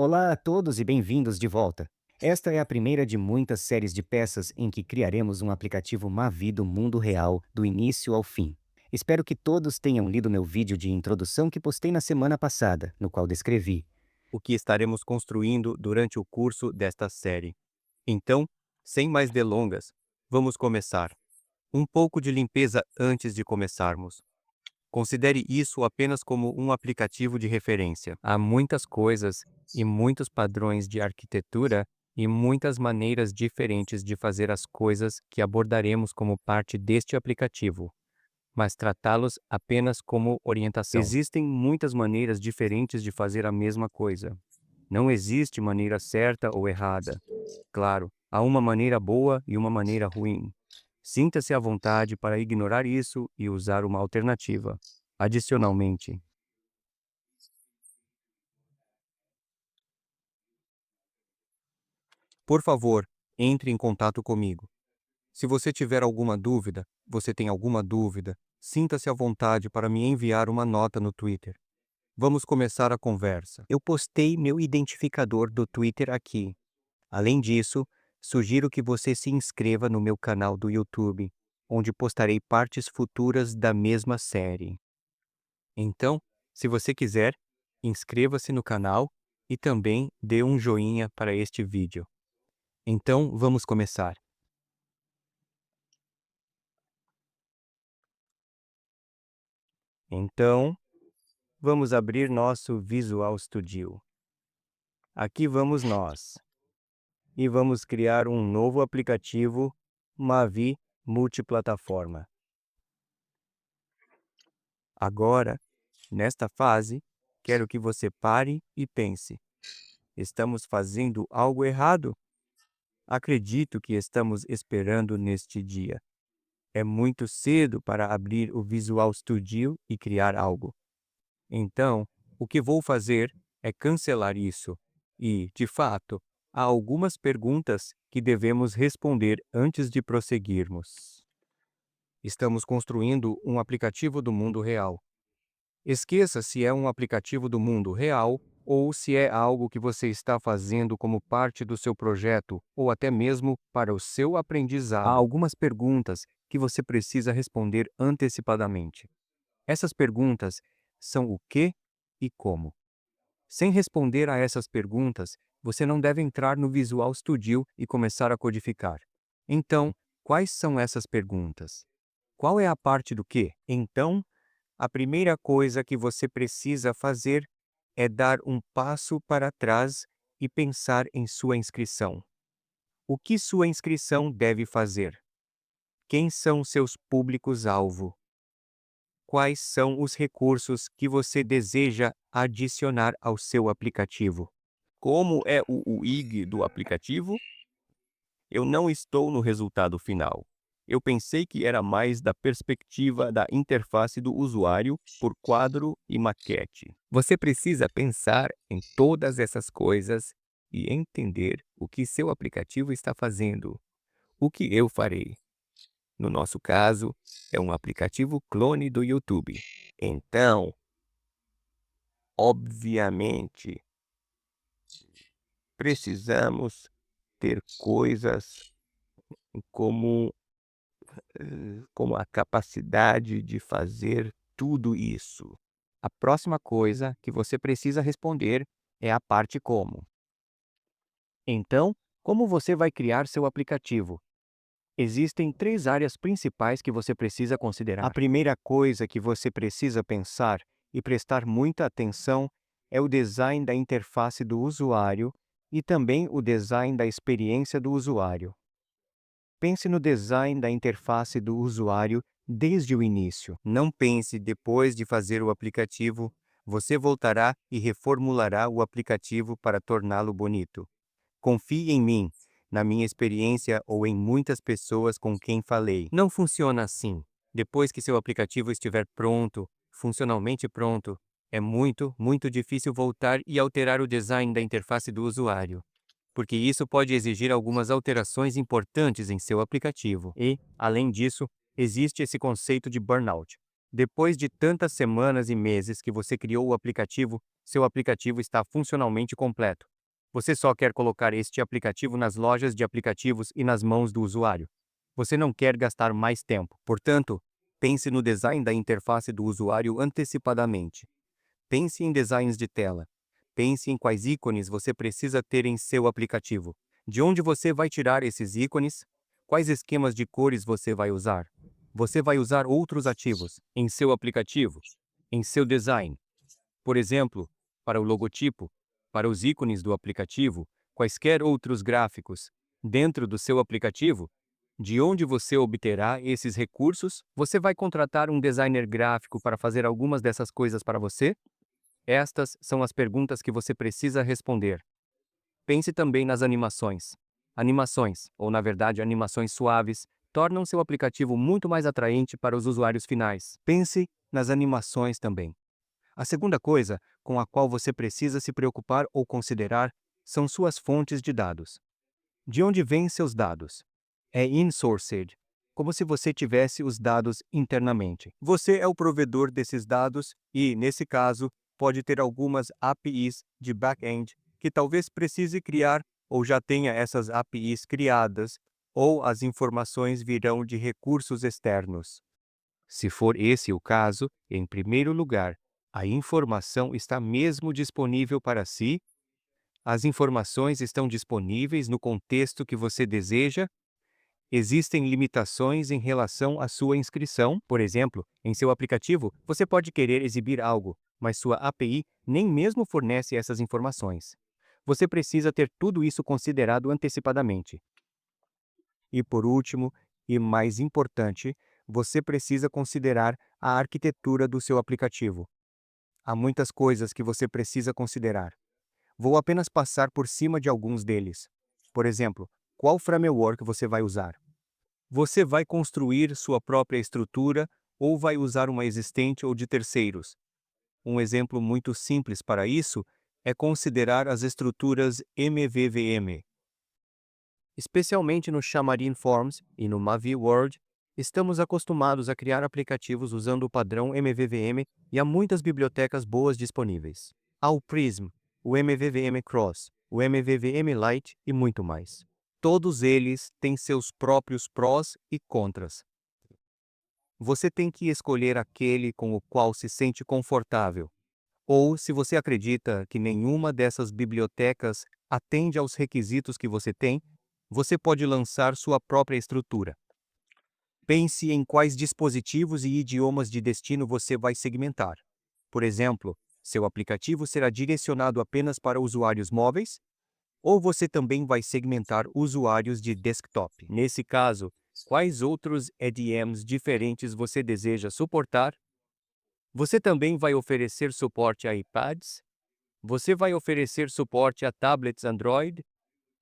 Olá a todos e bem-vindos de volta. Esta é a primeira de muitas séries de peças em que criaremos um aplicativo Mavi do mundo real, do início ao fim. Espero que todos tenham lido meu vídeo de introdução que postei na semana passada, no qual descrevi. O que estaremos construindo durante o curso desta série. Então, sem mais delongas, vamos começar. Um pouco de limpeza antes de começarmos. Considere isso apenas como um aplicativo de referência. Há muitas coisas e muitos padrões de arquitetura e muitas maneiras diferentes de fazer as coisas que abordaremos como parte deste aplicativo, mas tratá-los apenas como orientação. Existem muitas maneiras diferentes de fazer a mesma coisa. Não existe maneira certa ou errada. Claro, há uma maneira boa e uma maneira ruim. Sinta-se à vontade para ignorar isso e usar uma alternativa. Adicionalmente, por favor, entre em contato comigo. Se você tiver alguma dúvida, você tem alguma dúvida, sinta-se à vontade para me enviar uma nota no Twitter. Vamos começar a conversa. Eu postei meu identificador do Twitter aqui. Além disso, sugiro que você se inscreva no meu canal do YouTube, onde postarei partes futuras da mesma série. Então, se você quiser, inscreva-se no canal e também dê um joinha para este vídeo. Então, vamos começar. Então, vamos abrir nosso Visual Studio. Aqui vamos nós. E vamos criar um novo aplicativo Mavi multiplataforma. Agora, nesta fase, quero que você pare e pense: estamos fazendo algo errado? Acredito que estamos esperando neste dia. É muito cedo para abrir o Visual Studio e criar algo. Então, o que vou fazer é cancelar isso. E, de fato, há algumas perguntas que devemos responder antes de prosseguirmos. Estamos construindo um aplicativo do mundo real. Esqueça se é um aplicativo do mundo real ou se é algo que você está fazendo como parte do seu projeto ou até mesmo para o seu aprendizado. Há algumas perguntas que você precisa responder antecipadamente. Essas perguntas são o que e como. Sem responder a essas perguntas, você não deve entrar no Visual Studio e começar a codificar. Então, quais são essas perguntas? Qual é a parte do que? Então, a primeira coisa que você precisa fazer é dar um passo para trás e pensar em sua inscrição. O que sua inscrição deve fazer? Quem são seus públicos-alvo? Quais são os recursos que você deseja adicionar ao seu aplicativo? Como é o UIG do aplicativo? Eu não estou no resultado final. Eu pensei que era mais da perspectiva da interface do usuário por quadro e maquete. Você precisa pensar em todas essas coisas e entender o que seu aplicativo está fazendo. O que eu farei? No nosso caso, é um aplicativo clone do YouTube. Então, obviamente, precisamos ter coisas como como a capacidade de fazer tudo isso. A próxima coisa que você precisa responder é a parte como. Então, como você vai criar seu aplicativo? Existem três áreas principais que você precisa considerar. A primeira coisa que você precisa pensar e prestar muita atenção é o design da interface do usuário e também o design da experiência do usuário. Pense no design da interface do usuário desde o início. Não pense depois de fazer o aplicativo. Você voltará e reformulará o aplicativo para torná-lo bonito. Confie em mim, na minha experiência ou em muitas pessoas com quem falei. Não funciona assim. Depois que seu aplicativo estiver pronto, funcionalmente pronto, é muito difícil voltar e alterar o design da interface do usuário, porque isso pode exigir algumas alterações importantes em seu aplicativo. E, além disso, existe esse conceito de burnout. Depois de tantas semanas e meses que você criou o aplicativo, seu aplicativo está funcionalmente completo. Você só quer colocar este aplicativo nas lojas de aplicativos e nas mãos do usuário. Você não quer gastar mais tempo. Portanto, pense no design da interface do usuário antecipadamente. Pense em designs de tela. Pense em quais ícones você precisa ter em seu aplicativo. De onde você vai tirar esses ícones? Quais esquemas de cores você vai usar? Você vai usar outros ativos em seu aplicativo, em seu design. Por exemplo, para o logotipo, para os ícones do aplicativo, quaisquer outros gráficos dentro do seu aplicativo. De onde você obterá esses recursos? Você vai contratar um designer gráfico para fazer algumas dessas coisas para você? Estas são as perguntas que você precisa responder. Pense também nas animações. Animações, ou na verdade animações suaves, tornam seu aplicativo muito mais atraente para os usuários finais. Pense nas animações também. A segunda coisa com a qual você precisa se preocupar ou considerar são suas fontes de dados. De onde vêm seus dados? É insourced, como se você tivesse os dados internamente. Você é o provedor desses dados e, nesse caso, pode ter algumas APIs de back-end que talvez precise criar ou já tenha essas APIs criadas, ou as informações virão de recursos externos. Se for esse o caso, em primeiro lugar, a informação está mesmo disponível para si? As informações estão disponíveis no contexto que você deseja? Existem limitações em relação à sua inscrição? Por exemplo, em seu aplicativo, você pode querer exibir algo, mas sua API nem mesmo fornece essas informações. Você precisa ter tudo isso considerado antecipadamente. E por último, e mais importante, você precisa considerar a arquitetura do seu aplicativo. Há muitas coisas que você precisa considerar. Vou apenas passar por cima de alguns deles. Por exemplo, qual framework você vai usar? Você vai construir sua própria estrutura ou vai usar uma existente ou de terceiros? Um exemplo muito simples para isso é considerar as estruturas MVVM. Especialmente no Xamarin Forms e no Mavi World, estamos acostumados a criar aplicativos usando o padrão MVVM e há muitas bibliotecas boas disponíveis. Há o Prism, o MVVM Cross, o MVVM Lite e muito mais. Todos eles têm seus próprios prós e contras. Você tem que escolher aquele com o qual se sente confortável. Ou, se você acredita que nenhuma dessas bibliotecas atende aos requisitos que você tem, você pode lançar sua própria estrutura. Pense em quais dispositivos e idiomas de destino você vai segmentar. Por exemplo, seu aplicativo será direcionado apenas para usuários móveis? Ou você também vai segmentar usuários de desktop? Nesse caso, quais outros EDMs diferentes você deseja suportar? Você também vai oferecer suporte a iPads? Você vai oferecer suporte a tablets Android?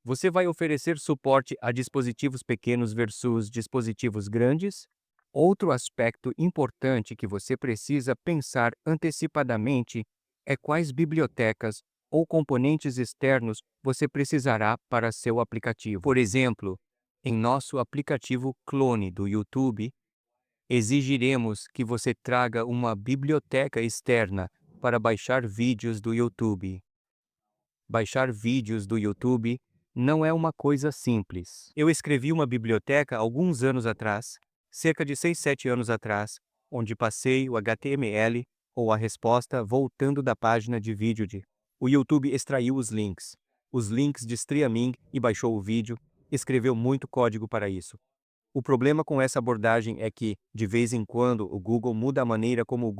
Você vai oferecer suporte a dispositivos pequenos versus dispositivos grandes? Outro aspecto importante que você precisa pensar antecipadamente é quais bibliotecas ou componentes externos você precisará para seu aplicativo. Por exemplo, em nosso aplicativo clone do YouTube, exigiremos que você traga uma biblioteca externa para baixar vídeos do YouTube. Baixar vídeos do YouTube não é uma coisa simples. Eu escrevi uma biblioteca alguns anos atrás, cerca de 6, 7 anos atrás, onde passei o HTML ou a resposta voltando da página de vídeo de. O YouTube extraiu os links de streaming e baixou o vídeo, escreveu muito código para isso. O problema com essa abordagem é que, de vez em quando, o Google muda a maneira como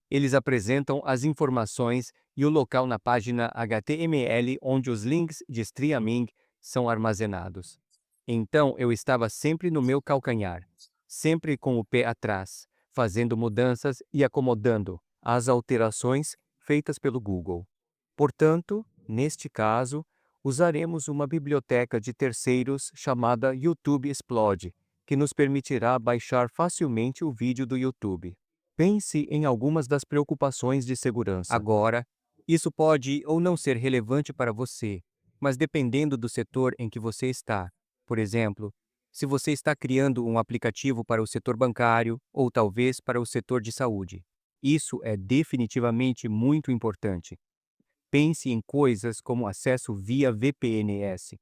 eles apresentam as informações e o local na página HTML onde os links de streaming são armazenados. Então eu estava sempre no meu calcanhar, sempre com o pé atrás, fazendo mudanças e acomodando as alterações feitas pelo Google. Portanto, neste caso, usaremos uma biblioteca de terceiros chamada YouTube Explode, que nos permitirá baixar facilmente o vídeo do YouTube. Pense em algumas das preocupações de segurança. Agora, isso pode ou não ser relevante para você, mas dependendo do setor em que você está. Por exemplo, se você está criando um aplicativo para o setor bancário ou talvez para o setor de saúde. Isso é definitivamente muito importante. Pense em coisas como acesso via VPNs.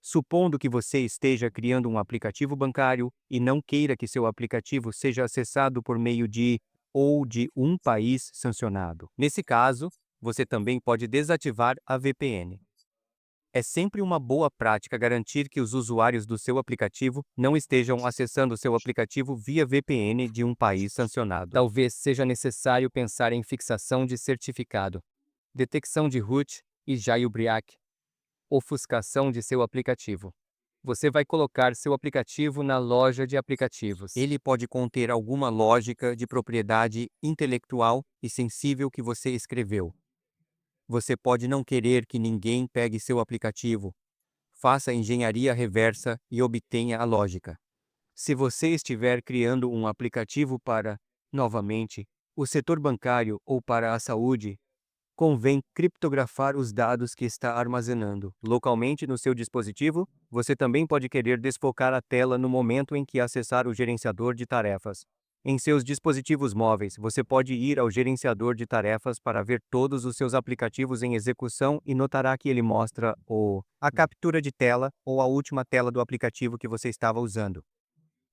Supondo que você esteja criando um aplicativo bancário e não queira que seu aplicativo seja acessado por meio de ou de um país sancionado. Nesse caso, você também pode desativar a VPN. É sempre uma boa prática garantir que os usuários do seu aplicativo não estejam acessando seu aplicativo via VPN de um país sancionado. Talvez seja necessário pensar em fixação de certificado, detecção de root e jailbreak, ofuscação de seu aplicativo. Você vai colocar seu aplicativo na loja de aplicativos. Ele pode conter alguma lógica de propriedade intelectual e sensível que você escreveu. Você pode não querer que ninguém pegue seu aplicativo. Faça engenharia reversa e obtenha a lógica. Se você estiver criando um aplicativo para, novamente, o setor bancário ou para a saúde, convém criptografar os dados que está armazenando. Localmente no seu dispositivo, você também pode querer desfocar a tela no momento em que acessar o gerenciador de tarefas. Em seus dispositivos móveis, você pode ir ao gerenciador de tarefas para ver todos os seus aplicativos em execução e notará que ele mostra a captura de tela ou a última tela do aplicativo que você estava usando.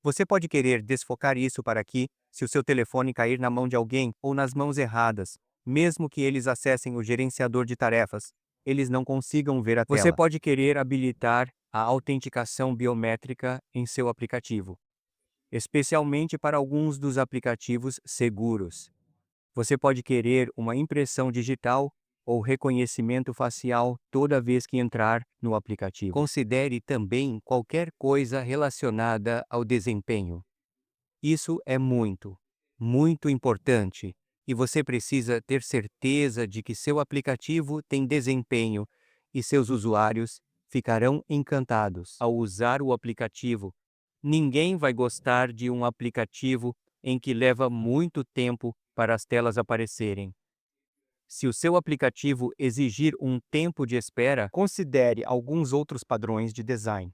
Você pode querer desfocar isso para que, se o seu telefone cair na mão de alguém ou nas mãos erradas, mesmo que eles acessem o gerenciador de tarefas, eles não consigam ver a tela. Você pode querer habilitar a autenticação biométrica em seu aplicativo, especialmente para alguns dos aplicativos seguros. Você pode querer uma impressão digital ou reconhecimento facial toda vez que entrar no aplicativo. Considere também qualquer coisa relacionada ao desempenho. Isso é muito, muito importante, e você precisa ter certeza de que seu aplicativo tem desempenho e seus usuários ficarão encantados ao usar o aplicativo. Ninguém vai gostar de um aplicativo em que leva muito tempo para as telas aparecerem. Se o seu aplicativo exigir um tempo de espera, considere alguns outros padrões de design,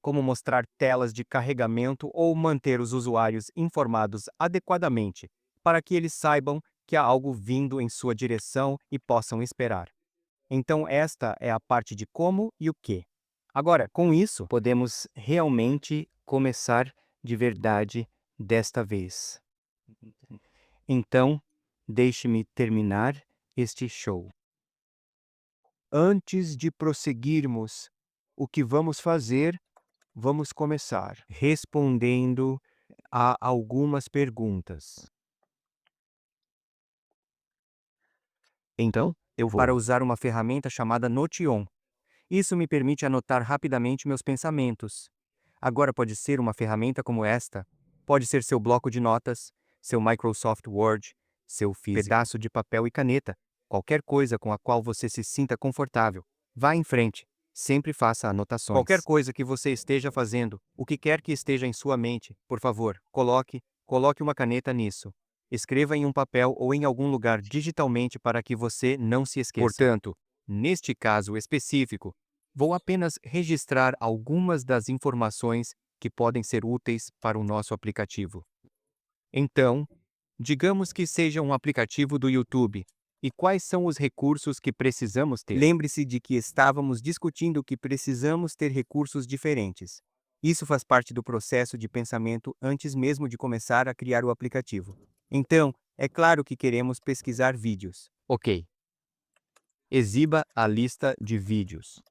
como mostrar telas de carregamento ou manter os usuários informados adequadamente, para que eles saibam que há algo vindo em sua direção e possam esperar. Então, esta é a parte de como e o que. Agora, com isso, podemos realmente começar de verdade desta vez. Então, deixe-me terminar este show. Antes de prosseguirmos, o que vamos fazer? Vamos começar respondendo a algumas perguntas. Então, eu vou. Para usar uma ferramenta chamada Notion. Isso me permite anotar rapidamente meus pensamentos. Agora pode ser uma ferramenta como esta. Pode ser seu bloco de notas, seu Microsoft Word, seu pedaço de papel e caneta, qualquer coisa com a qual você se sinta confortável. Vá em frente. Sempre faça anotações. Qualquer coisa que você esteja fazendo, o que quer que esteja em sua mente, por favor, coloque uma caneta nisso. Escreva em um papel ou em algum lugar digitalmente para que você não se esqueça. Portanto, neste caso específico, vou apenas registrar algumas das informações que podem ser úteis para o nosso aplicativo. Então, digamos que seja um aplicativo do YouTube. E quais são os recursos que precisamos ter? Lembre-se de que estávamos discutindo que precisamos ter recursos diferentes. Isso faz parte do processo de pensamento antes mesmo de começar a criar o aplicativo. Então, é claro que queremos pesquisar vídeos. Ok. Exiba a lista de vídeos.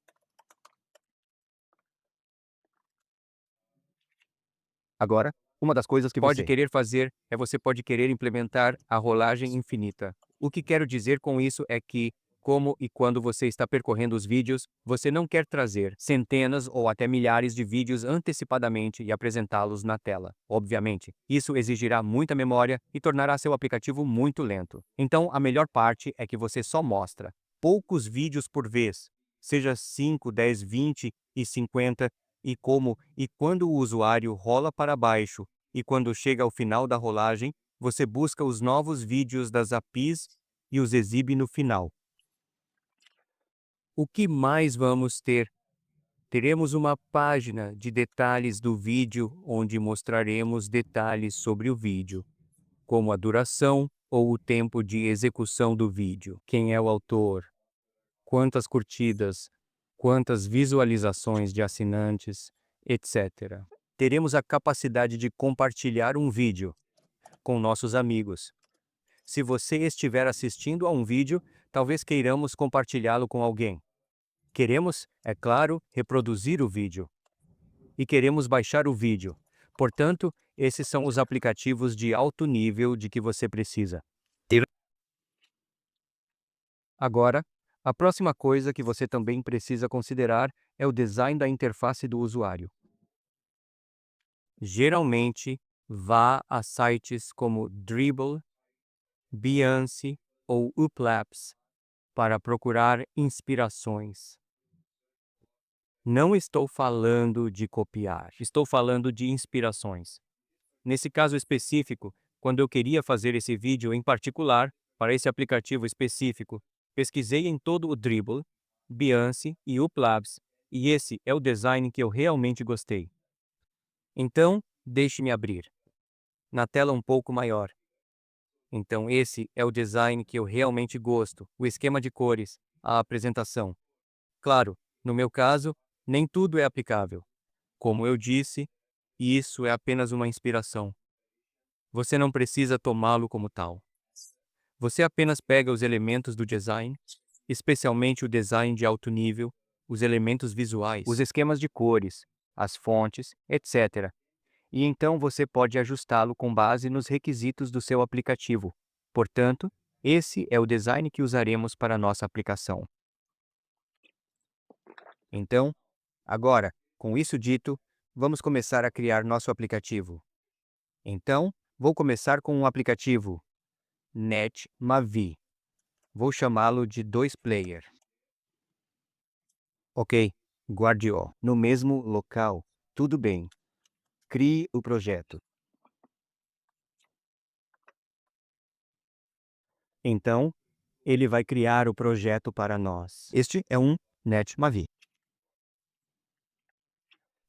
Agora, uma das coisas que Pode você querer fazer é você pode querer implementar a rolagem infinita. O que quero dizer com isso é que, como e quando você está percorrendo os vídeos, você não quer trazer centenas ou até milhares de vídeos antecipadamente e apresentá-los na tela. Obviamente, isso exigirá muita memória e tornará seu aplicativo muito lento. Então, a melhor parte é que você só mostra poucos vídeos por vez, seja 5, 10, 20 e 50, e como e quando o usuário rola para baixo e quando chega ao final da rolagem, você busca os novos vídeos das APIs e os exibe no final. O que mais vamos ter? Teremos uma página de detalhes do vídeo onde mostraremos detalhes sobre o vídeo, como a duração ou o tempo de execução do vídeo, quem é o autor, quantas curtidas, quantas visualizações de assinantes, etc. Teremos a capacidade de compartilhar um vídeo com nossos amigos. Se você estiver assistindo a um vídeo, talvez queiramos compartilhá-lo com alguém. Queremos, é claro, reproduzir o vídeo. E queremos baixar o vídeo. Portanto, esses são os aplicativos de alto nível de que você precisa. Agora, a próxima coisa que você também precisa considerar é o design da interface do usuário. Geralmente, vá a sites como Dribbble, Behance ou Uplabs para procurar inspirações. Não estou falando de copiar, estou falando de inspirações. Nesse caso específico, quando eu queria fazer esse vídeo em particular, para esse aplicativo específico, pesquisei em todo o Dribbble, Behance e Uplabs, e esse é o design que eu realmente gostei. Então, deixe-me abrir. Na tela um pouco maior. Então, esse é o design que eu realmente gosto, o esquema de cores, a apresentação. Claro, no meu caso, nem tudo é aplicável. Como eu disse, isso é apenas uma inspiração. Você não precisa tomá-lo como tal. Você apenas pega os elementos do design, especialmente o design de alto nível, os elementos visuais, os esquemas de cores, as fontes, etc. E então você pode ajustá-lo com base nos requisitos do seu aplicativo. Portanto, esse é o design que usaremos para nossa aplicação. Então, agora, com isso dito, vamos começar a criar nosso aplicativo. Então, vou começar com um aplicativo NetMavi. Vou chamá-lo de 2-player. Ok, guarde-o no mesmo local. Tudo bem. Crie o projeto. Então, ele vai criar o projeto para nós. Este é um NetMavi.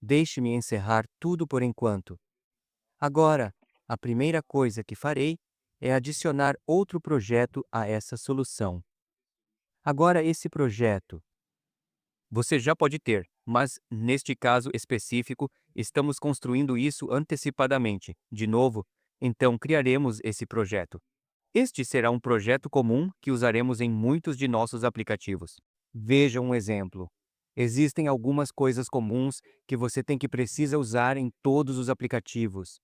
Deixe-me encerrar tudo por enquanto. Agora, a primeira coisa que farei é adicionar outro projeto a essa solução. Agora, esse projeto você já pode ter, mas neste caso específico, estamos construindo isso antecipadamente. De novo, então criaremos esse projeto. Este será um projeto comum que usaremos em muitos de nossos aplicativos. Veja um exemplo. Existem algumas coisas comuns que você precisa usar em todos os aplicativos.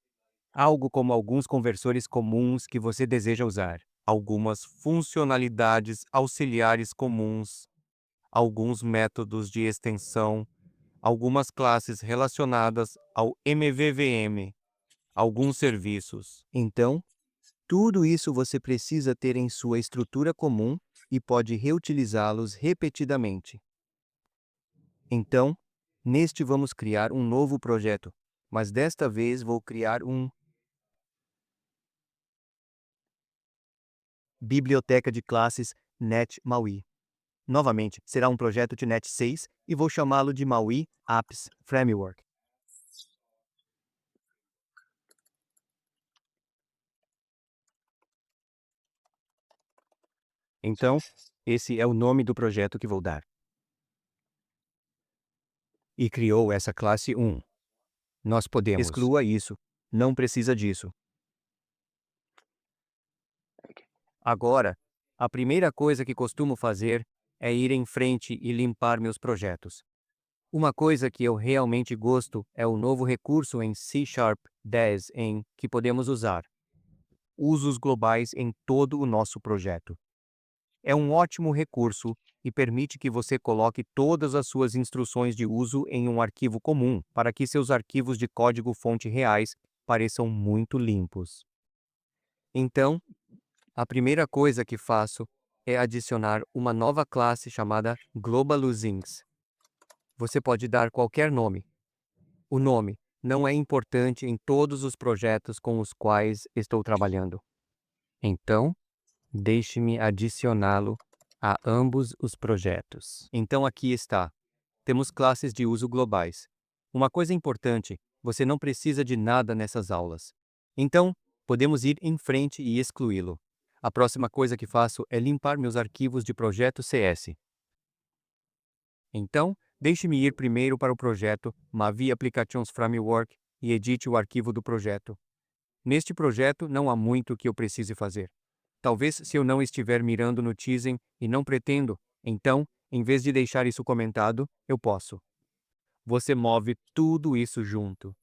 Algo como alguns conversores comuns que você deseja usar. Algumas funcionalidades auxiliares comuns. Alguns métodos de extensão. Algumas classes relacionadas ao MVVM. Alguns serviços. Então, tudo isso você precisa ter em sua estrutura comum e pode reutilizá-los repetidamente. Então, neste vamos criar um novo projeto, mas desta vez vou criar um biblioteca de classes NetMaui. Novamente, será um projeto de Net 6 e vou chamá-lo de Maui Apps Framework. Então, esse é o nome do projeto que vou dar. E criou essa classe 1. Nós podemos. Exclua isso. Não precisa disso. Agora, a primeira coisa que costumo fazer é ir em frente e limpar meus projetos. Uma coisa que eu realmente gosto é o novo recurso em C# 10 em que podemos usar. Usos globais em todo o nosso projeto. É um ótimo recurso e permite que você coloque todas as suas instruções de uso em um arquivo comum para que seus arquivos de código-fonte reais pareçam muito limpos. Então, a primeira coisa que faço é adicionar uma nova classe chamada GlobalUsings. Você pode dar qualquer nome. O nome não é importante em todos os projetos com os quais estou trabalhando. Então, deixe-me adicioná-lo a ambos os projetos. Então aqui está. temos classes de uso globais. Uma coisa importante, você não precisa de nada nessas aulas. Então, podemos ir em frente e excluí-lo. A próxima coisa que faço é limpar meus arquivos de projeto CS. Então, deixe-me ir primeiro para o projeto Mavi Applications Framework e edite o arquivo do projeto. Neste projeto não há muito que eu precise fazer. Talvez se eu não estiver mirando no Tizen e não pretendo, então, em vez de deixar isso comentado, eu posso. Você move tudo isso junto.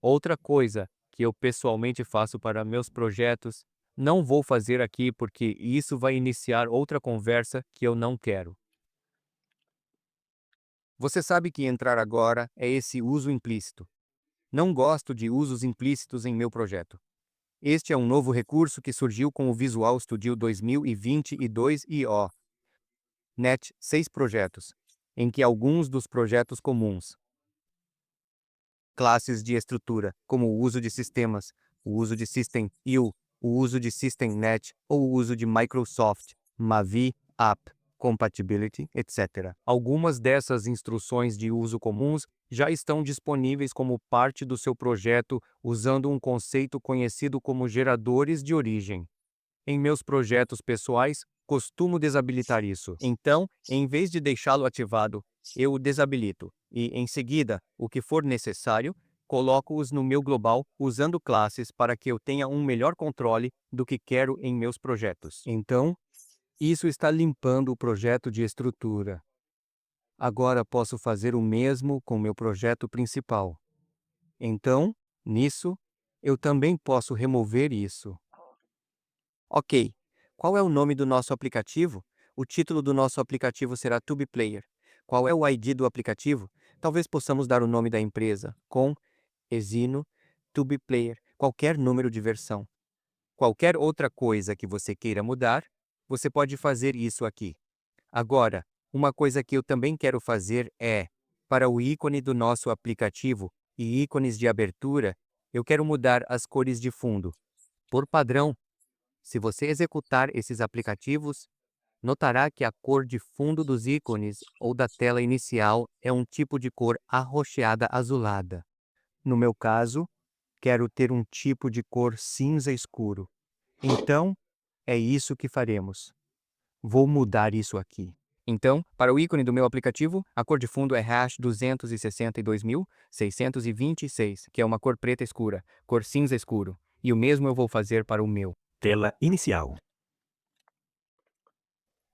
Outra coisa que eu pessoalmente faço para meus projetos, não vou fazer aqui porque isso vai iniciar outra conversa que eu não quero. Você sabe que entrar agora é esse uso implícito. Não gosto de usos implícitos em meu projeto. Este é um novo recurso que surgiu com o Visual Studio 2022 e o .NET 6 projetos, em que alguns dos projetos comuns, classes de estrutura, como o uso de sistemas, o uso de System IO, o uso de SystemNet ou o uso de Microsoft, Mavi, App, Compatibility, etc. Algumas dessas instruções de uso comuns já estão disponíveis como parte do seu projeto usando um conceito conhecido como geradores de origem. Em meus projetos pessoais, costumo desabilitar isso. Então, em vez de deixá-lo ativado, eu o desabilito e, em seguida, o que for necessário, coloco-os no meu global usando classes para que eu tenha um melhor controle do que quero em meus projetos. Então, isso está limpando o projeto de estrutura. Agora posso fazer o mesmo com meu projeto principal. Então, nisso, eu também posso remover isso. Ok, qual é o nome do nosso aplicativo? O título do nosso aplicativo será TubePlayer. Qual é o ID do aplicativo? Talvez possamos dar o nome da empresa, com, Exino, TubePlayer, qualquer número de versão. Qualquer outra coisa que você queira mudar, você pode fazer isso aqui. Agora, uma coisa que eu também quero fazer é, para o ícone do nosso aplicativo e ícones de abertura, eu quero mudar as cores de fundo. Por padrão, se você executar esses aplicativos, notará que a cor de fundo dos ícones ou da tela inicial é um tipo de cor arroxeada azulada. No meu caso, quero ter um tipo de cor cinza escuro. Então, é isso que faremos. Vou mudar isso aqui. Então, para o ícone do meu aplicativo, a cor de fundo é #262.626, que é uma cor preta escura, cor cinza escuro. E o mesmo eu vou fazer para o meu. Tela inicial.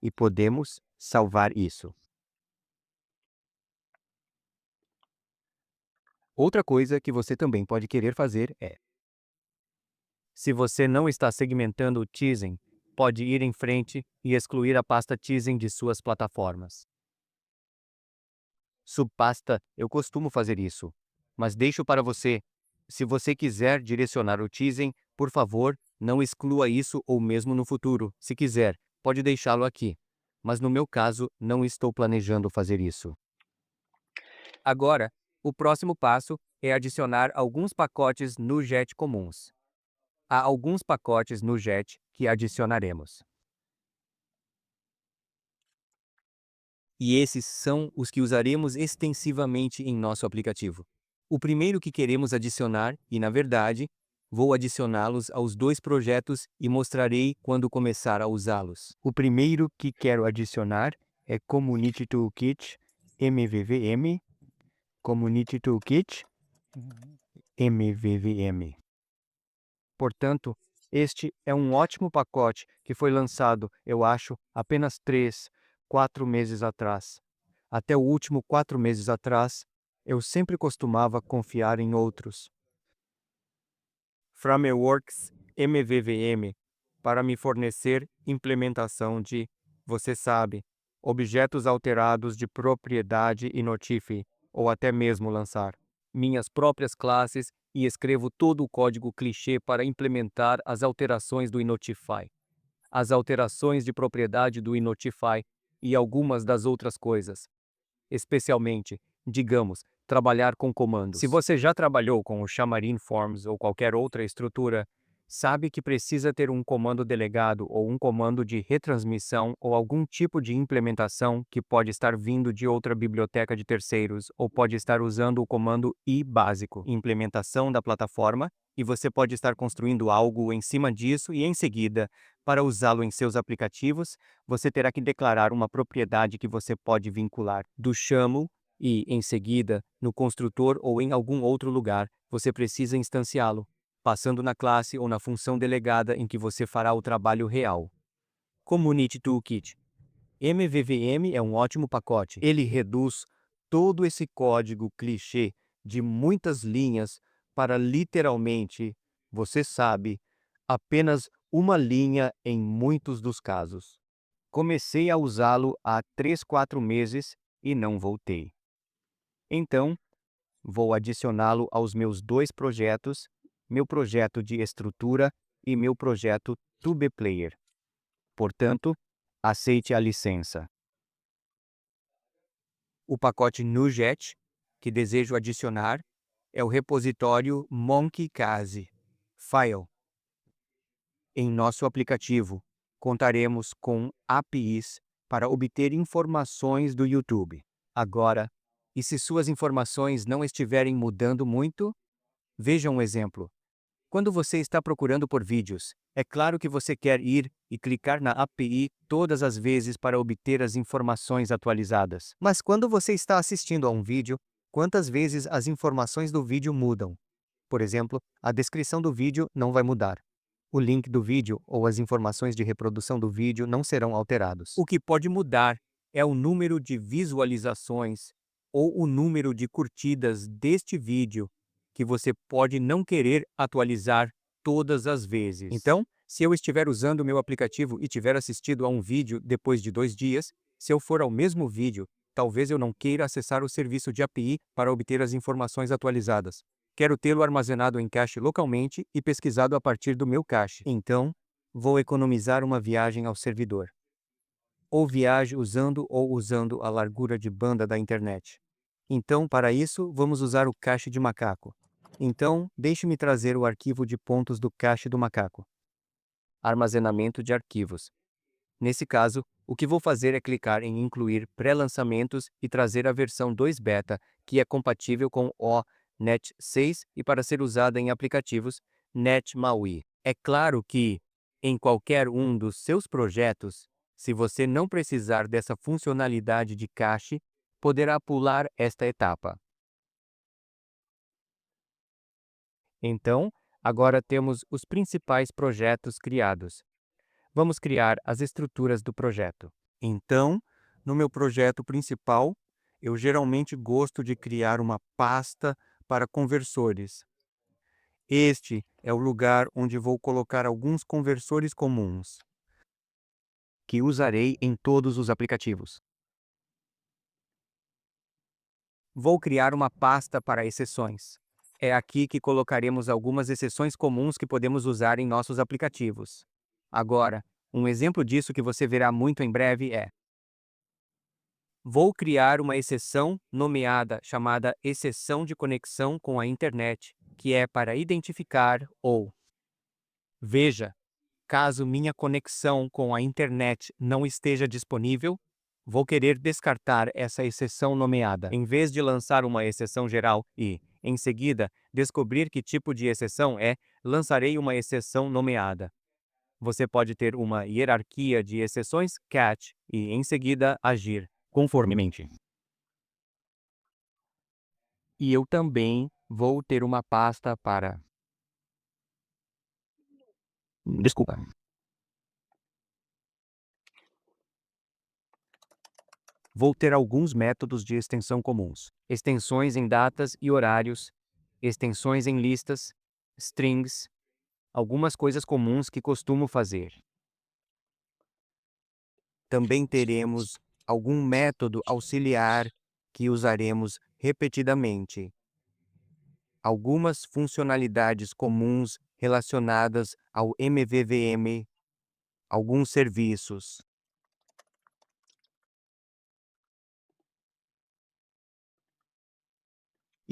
E podemos salvar isso. Outra coisa que você também pode querer fazer é: se você não está segmentando o Tizen, pode ir em frente e excluir a pasta Tizen de suas plataformas. Subpasta, eu costumo fazer isso, mas deixo para você. Se você quiser direcionar o Tizen, por favor, não exclua isso ou mesmo no futuro. Se quiser, pode deixá-lo aqui. Mas no meu caso, não estou planejando fazer isso. Agora, o próximo passo é adicionar alguns pacotes NuGet comuns. Há alguns pacotes NuGet que adicionaremos. E esses são os que usaremos extensivamente em nosso aplicativo. O primeiro que queremos adicionar, e na verdade, vou adicioná-los aos dois projetos e mostrarei quando começar a usá-los. O primeiro que quero adicionar é Community Toolkit MVVM. Community Toolkit MVVM. Portanto, este é um ótimo pacote que foi lançado, eu acho, apenas 4 meses atrás. Até o último 4 meses atrás, eu sempre costumava confiar em outros frameworks MVVM para me fornecer implementação de, você sabe, objetos alterados de propriedade e Notify, ou até mesmo lançar minhas próprias classes e escrevo todo o código clichê para implementar as alterações do Inotify, as alterações de propriedade do Inotify e algumas das outras coisas. Especialmente, digamos, trabalhar com comandos. Se você já trabalhou com o Xamarin Forms ou qualquer outra estrutura, Sabe que precisa ter um comando delegado ou um comando de retransmissão ou algum tipo de implementação que pode estar vindo de outra biblioteca de terceiros ou pode estar usando o comando i básico, implementação da plataforma, e você pode estar construindo algo em cima disso e em seguida, para usá-lo em seus aplicativos, você terá que declarar uma propriedade que você pode vincular do XAML e, em seguida, no construtor ou em algum outro lugar, você precisa instanciá-lo, passando na classe ou na função delegada em que você fará o trabalho real. Community Toolkit. MVVM é um ótimo pacote. Ele reduz todo esse código clichê de muitas linhas para literalmente, você sabe, apenas uma linha em muitos dos casos. Comecei a usá-lo há 3, 4 meses e não voltei. Então, vou adicioná-lo aos meus dois projetos, meu projeto de estrutura e meu projeto TubePlayer. Portanto, aceite a licença. O pacote NuGet, que desejo adicionar, é o repositório Monkeycase File. Em nosso aplicativo, contaremos com APIs para obter informações do YouTube. Agora, e se suas informações não estiverem mudando muito? Veja um exemplo. Quando você está procurando por vídeos, é claro que você quer ir e clicar na API todas as vezes para obter as informações atualizadas. Mas quando você está assistindo a um vídeo, quantas vezes as informações do vídeo mudam? Por exemplo, a descrição do vídeo não vai mudar. O link do vídeo ou as informações de reprodução do vídeo não serão alterados. O que pode mudar é o número de visualizações ou o número de curtidas deste vídeo, que você pode não querer atualizar todas as vezes. Então, se eu estiver usando o meu aplicativo e tiver assistido a um vídeo depois de 2 dias, se eu for ao mesmo vídeo, talvez eu não queira acessar o serviço de API para obter as informações atualizadas. Quero tê-lo armazenado em cache localmente e pesquisado a partir do meu cache. Então, vou economizar uma viagem ao servidor. Ou viaje usando a largura de banda da internet. Então, para isso, vamos usar o cache de macaco. Então, deixe-me trazer o arquivo de pontos do cache do macaco. Armazenamento de arquivos. Nesse caso, o que vou fazer é clicar em incluir pré-lançamentos e trazer a versão 2 beta, que é compatível com o Net 6 e para ser usada em aplicativos Net MAUI. É claro que, em qualquer um dos seus projetos, se você não precisar dessa funcionalidade de cache, poderá pular esta etapa. Então, agora temos os principais projetos criados. Vamos criar as estruturas do projeto. Então, no meu projeto principal, eu geralmente gosto de criar uma pasta para conversores. Este é o lugar onde vou colocar alguns conversores comuns, que usarei em todos os aplicativos. Vou criar uma pasta para exceções. É aqui que colocaremos algumas exceções comuns que podemos usar em nossos aplicativos. Agora, um exemplo disso que você verá muito em breve é: vou criar uma exceção nomeada chamada exceção de conexão com a internet, que é para identificar ou veja, caso minha conexão com a internet não esteja disponível, vou querer descartar essa exceção nomeada, em vez de lançar uma exceção geral e, em seguida, descobrir que tipo de exceção é, lançarei uma exceção nomeada. Você pode ter uma hierarquia de exceções catch e, em seguida, agir conformemente. E eu também vou ter uma pasta para. Desculpa. Vou ter alguns métodos de extensão comuns: extensões em datas e horários, extensões em listas, strings, algumas coisas comuns que costumo fazer. Também teremos algum método auxiliar que usaremos repetidamente. Algumas funcionalidades comuns relacionadas ao MVVM, alguns serviços.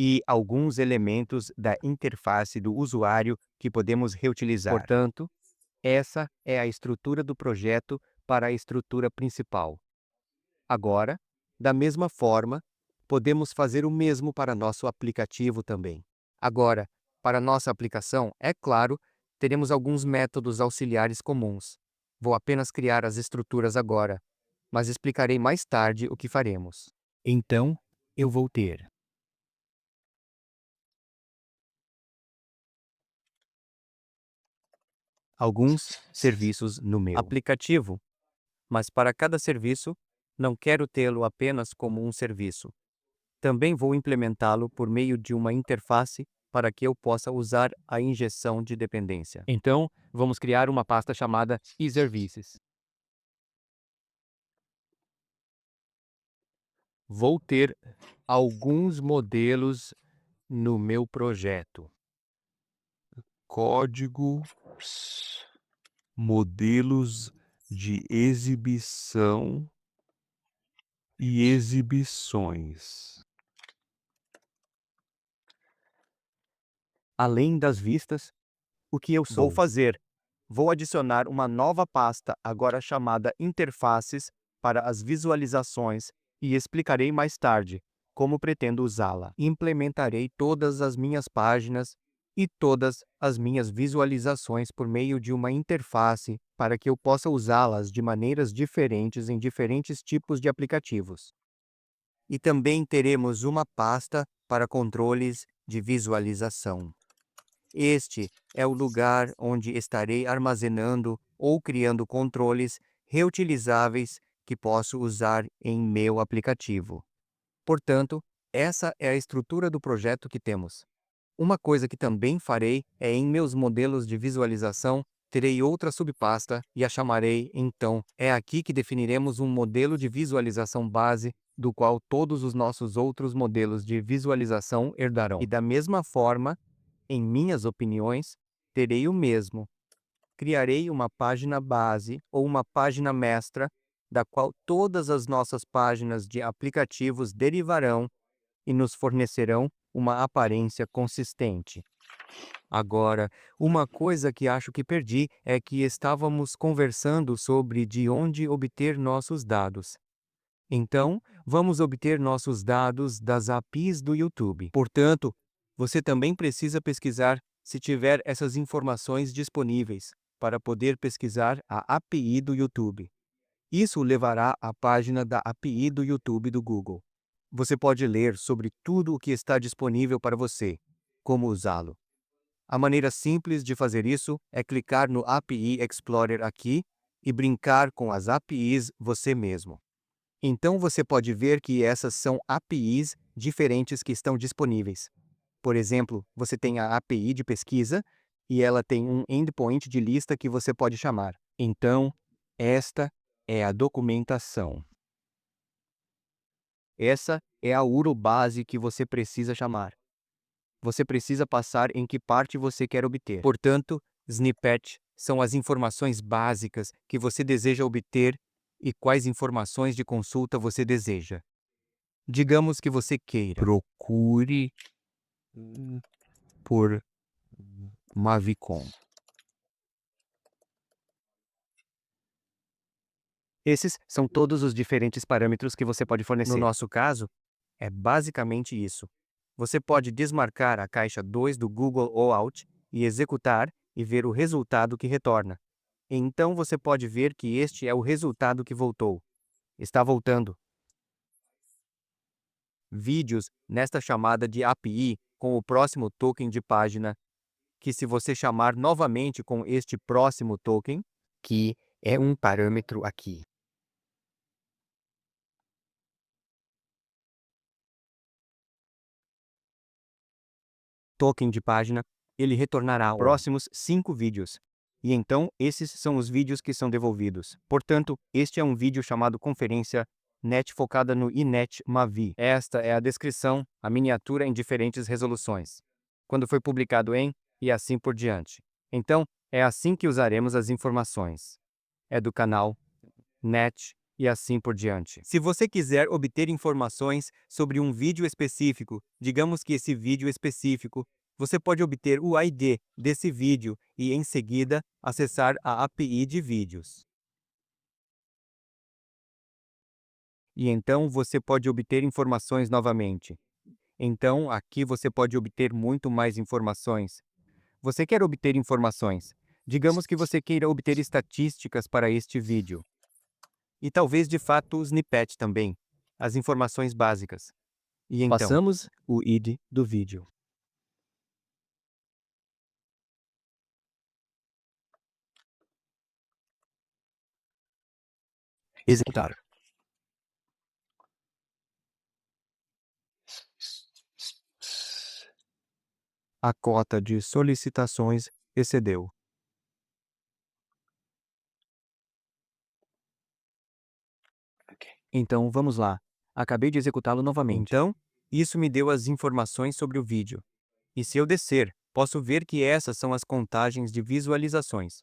E alguns elementos da interface do usuário que podemos reutilizar. Portanto, essa é a estrutura do projeto para a estrutura principal. Agora, da mesma forma, podemos fazer o mesmo para nosso aplicativo também. Agora, para nossa aplicação, é claro, teremos alguns métodos auxiliares comuns. Vou apenas criar as estruturas agora, mas explicarei mais tarde o que faremos. Então, eu vou ter alguns serviços no meu aplicativo, mas para cada serviço, não quero tê-lo apenas como um serviço. Também vou implementá-lo por meio de uma interface para que eu possa usar a injeção de dependência. Então, vamos criar uma pasta chamada e-services. Vou ter alguns modelos no meu projeto. Código, modelos de exibição e exibições. Além das vistas, o que eu vou fazer? Vou adicionar uma nova pasta, agora chamada Interfaces, para as visualizações e explicarei mais tarde como pretendo usá-la. Implementarei todas as minhas páginas e todas as minhas visualizações por meio de uma interface para que eu possa usá-las de maneiras diferentes em diferentes tipos de aplicativos. E também teremos uma pasta para controles de visualização. Este é o lugar onde estarei armazenando ou criando controles reutilizáveis que posso usar em meu aplicativo. Portanto, essa é a estrutura do projeto que temos. Uma coisa que também farei é em meus modelos de visualização, terei outra subpasta e a chamarei, então, é aqui que definiremos um modelo de visualização base, do qual todos os nossos outros modelos de visualização herdarão. E da mesma forma, em minhas opiniões, terei o mesmo. Criarei uma página base ou uma página mestra, da qual todas as nossas páginas de aplicativos derivarão e nos fornecerão uma aparência consistente. Agora, uma coisa que acho que perdi é que estávamos conversando sobre de onde obter nossos dados. Então, vamos obter nossos dados das APIs do YouTube. Portanto, você também precisa pesquisar se tiver essas informações disponíveis, para poder pesquisar a API do YouTube. Isso o levará à página da API do YouTube do Google. Você pode ler sobre tudo o que está disponível para você, como usá-lo. A maneira simples de fazer isso é clicar no API Explorer aqui e brincar com as APIs você mesmo. Então você pode ver que essas são APIs diferentes que estão disponíveis. Por exemplo, você tem a API de pesquisa e ela tem um endpoint de lista que você pode chamar. Então, esta é a documentação. Essa é a URL base que você precisa chamar. Você precisa passar em que parte você quer obter. Portanto, snippet são as informações básicas que você deseja obter e quais informações de consulta você deseja. Digamos que você queira. Procure por Mavicon. Esses são todos os diferentes parâmetros que você pode fornecer. No nosso caso, é basicamente isso. Você pode desmarcar a caixa 2 do Google OAuth e executar e ver o resultado que retorna. Então você pode ver que este é o resultado que voltou. Está voltando. Vídeos nesta chamada de API com o próximo token de página, que se você chamar novamente com este próximo token, que é um parâmetro aqui. Token de página, ele retornará próximos 5 vídeos. E então, esses são os vídeos que são devolvidos. Portanto, este é um vídeo chamado Conferência NET focada no iNet Mavi. Esta é a descrição, a miniatura em diferentes resoluções. Quando foi publicado em, e assim por diante. Então, é assim que usaremos as informações. É do canal, NET, e assim por diante. Se você quiser obter informações sobre um vídeo específico, digamos que esse vídeo específico, você pode obter o ID desse vídeo e, em seguida, acessar a API de vídeos. E então você pode obter informações novamente. Então, aqui você pode obter muito mais informações. Você quer obter informações. Digamos que você queira obter estatísticas para este vídeo. E talvez de fato o snippet também, as informações básicas. E então, passamos o ID do vídeo. Executar. A cota de solicitações excedeu. Então, vamos lá. Acabei de executá-lo novamente. Então, isso me deu as informações sobre o vídeo. E se eu descer, posso ver que essas são as contagens de visualizações.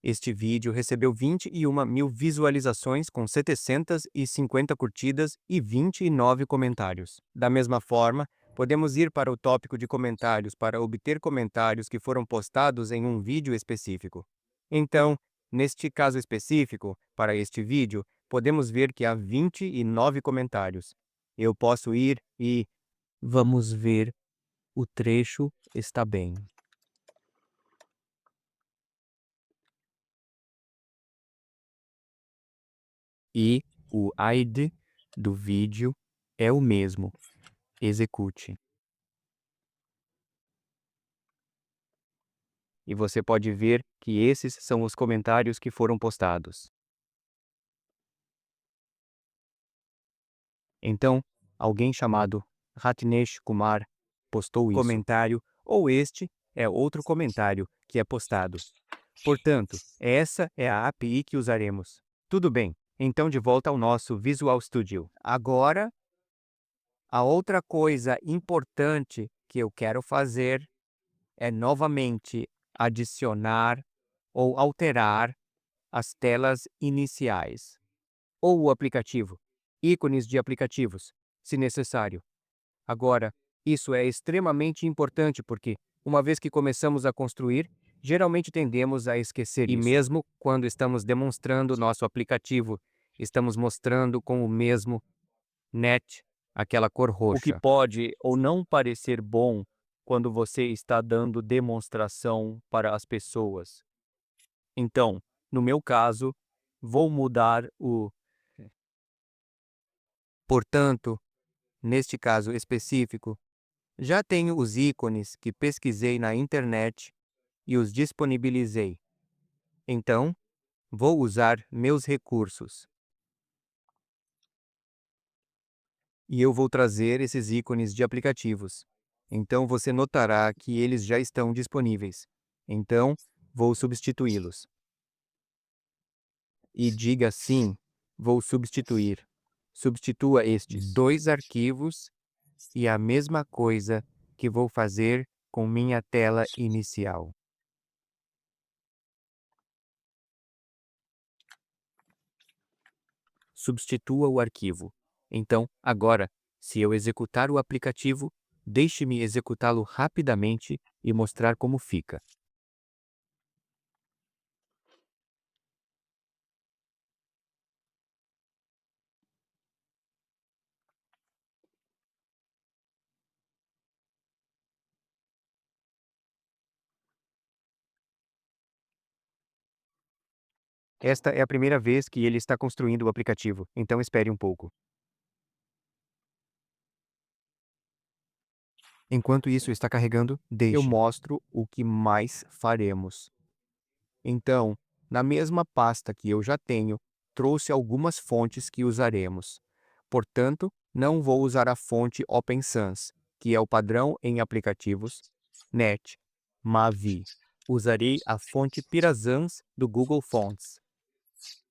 Este vídeo recebeu 21.000 visualizações com 750 curtidas e 29 comentários. Da mesma forma, podemos ir para o tópico de comentários para obter comentários que foram postados em um vídeo específico. Então, neste caso específico, para este vídeo, podemos ver que há 29 comentários. Eu posso ir e vamos ver, o trecho está bem. E o ID do vídeo é o mesmo. Execute. E você pode ver que esses são os comentários que foram postados. Então, alguém chamado Ratnesh Kumar postou isso. Comentário, ou este é outro comentário que é postado. Portanto, essa é a API que usaremos. Tudo bem, então de volta ao nosso Visual Studio. Agora, a outra coisa importante que eu quero fazer é novamente adicionar ou alterar as telas iniciais, ou o aplicativo, ícones de aplicativos, se necessário. Agora, isso é extremamente importante porque, uma vez que começamos a construir, geralmente tendemos a esquecer isso. E mesmo quando estamos demonstrando nosso aplicativo, estamos mostrando com o mesmo net, aquela cor roxa. O que pode ou não parecer bom quando você está dando demonstração para as pessoas. Então, no meu caso, vou mudar o. Portanto, neste caso específico, já tenho os ícones que pesquisei na internet e os disponibilizei. Então, vou usar meus recursos. E eu vou trazer esses ícones de aplicativos. Então, você notará que eles já estão disponíveis. Então, vou substituí-los. E diga sim, vou substituir. Substitua estes dois arquivos e a mesma coisa que vou fazer com minha tela inicial. Substitua o arquivo. Então, agora, se eu executar o aplicativo, deixe-me executá-lo rapidamente e mostrar como fica. Esta é a primeira vez que ele está construindo o aplicativo, então espere um pouco. Enquanto isso está carregando, eu mostro o que mais faremos. Então, na mesma pasta que eu já tenho, trouxe algumas fontes que usaremos. Portanto, não vou usar a fonte Open Sans, que é o padrão em aplicativos, Net, Mavi. Usarei a fonte Pyrazans do Google Fonts.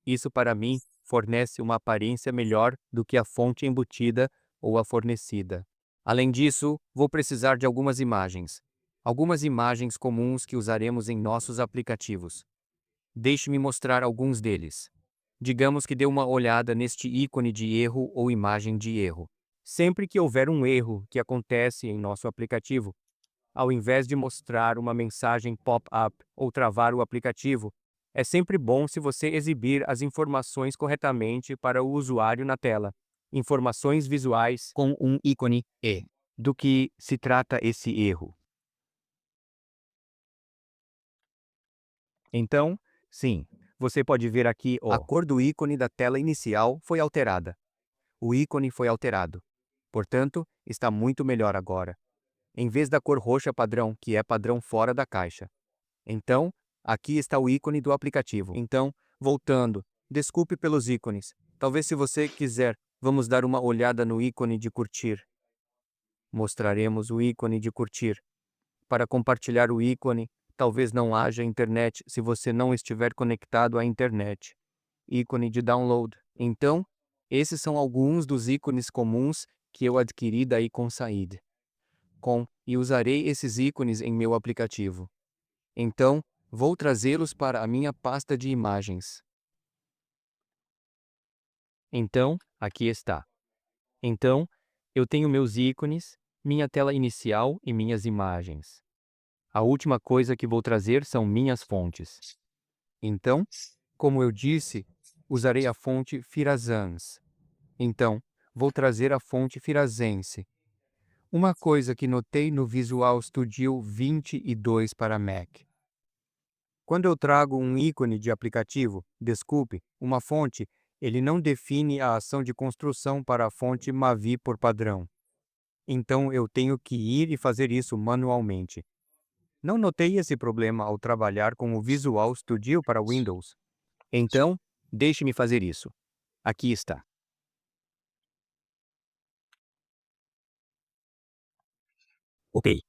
Isso, para mim, fornece uma aparência melhor do que a fonte embutida ou a fornecida. Além disso, vou precisar de algumas imagens. Algumas imagens comuns que usaremos em nossos aplicativos. Deixe-me mostrar alguns deles. Digamos que dê uma olhada neste ícone de erro ou imagem de erro. Sempre que houver um erro que acontece em nosso aplicativo, ao invés de mostrar uma mensagem pop-up ou travar o aplicativo, é sempre bom se você exibir as informações corretamente para o usuário na tela. Informações visuais com um ícone E. Do que se trata esse erro? Então, sim, você pode ver aqui a cor do ícone da tela inicial foi alterada. O ícone foi alterado. Portanto, está muito melhor agora, em vez da cor roxa padrão, que é padrão fora da caixa. Então, aqui está o ícone do aplicativo. Então, voltando, desculpe pelos ícones. Talvez se você quiser, vamos dar uma olhada no ícone de curtir. Mostraremos o ícone de curtir. Para compartilhar o ícone, talvez não haja internet se você não estiver conectado à internet. Ícone de download. Então, esses são alguns dos ícones comuns que eu adquiri da Icon Said. E usarei esses ícones em meu aplicativo. Então, vou trazê-los para a minha pasta de imagens. Então, aqui está. Então, eu tenho meus ícones, minha tela inicial e minhas imagens. A última coisa que vou trazer são minhas fontes. Então, como eu disse, usarei a fonte Firazans. Então, vou trazer a fonte Firazense. Uma coisa que notei no Visual Studio 22 para Mac. Quando eu trago um ícone de aplicativo, desculpe, uma fonte, ele não define a ação de construção para a fonte Mavi por padrão. Então eu tenho que ir e fazer isso manualmente. Não notei esse problema ao trabalhar com o Visual Studio para Windows. Então, deixe-me fazer isso. Aqui está. Ok.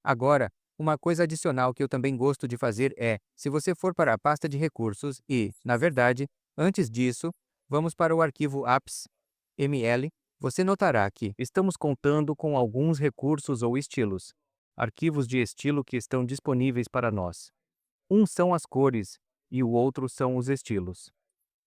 Agora, uma coisa adicional que eu também gosto de fazer é, se você for para a pasta de recursos e, na verdade, antes disso, vamos para o arquivo apps.ml, você notará que estamos contando com alguns recursos ou estilos, arquivos de estilo que estão disponíveis para nós. Um são as cores e o outro são os estilos.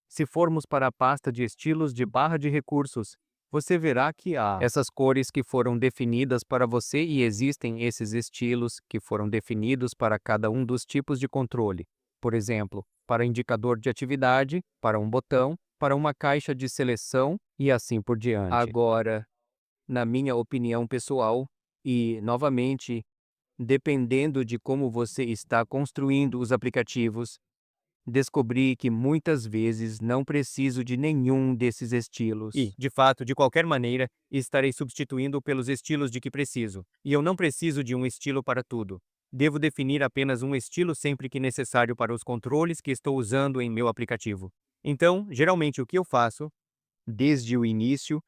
Se formos para a pasta de estilos de barra de recursos, você verá que há essas cores que foram definidas para você e existem esses estilos que foram definidos para cada um dos tipos de controle. Por exemplo, para indicador de atividade, para um botão, para uma caixa de seleção e assim por diante. Agora, na minha opinião pessoal, e novamente, dependendo de como você está construindo os aplicativos, descobri que muitas vezes não preciso de nenhum desses estilos. E, de fato, de qualquer maneira, estarei substituindo pelos estilos de que preciso. E eu não preciso de um estilo para tudo. Devo definir apenas um estilo sempre que necessário para os controles que estou usando em meu aplicativo. Então, geralmente o que eu faço, desde o início,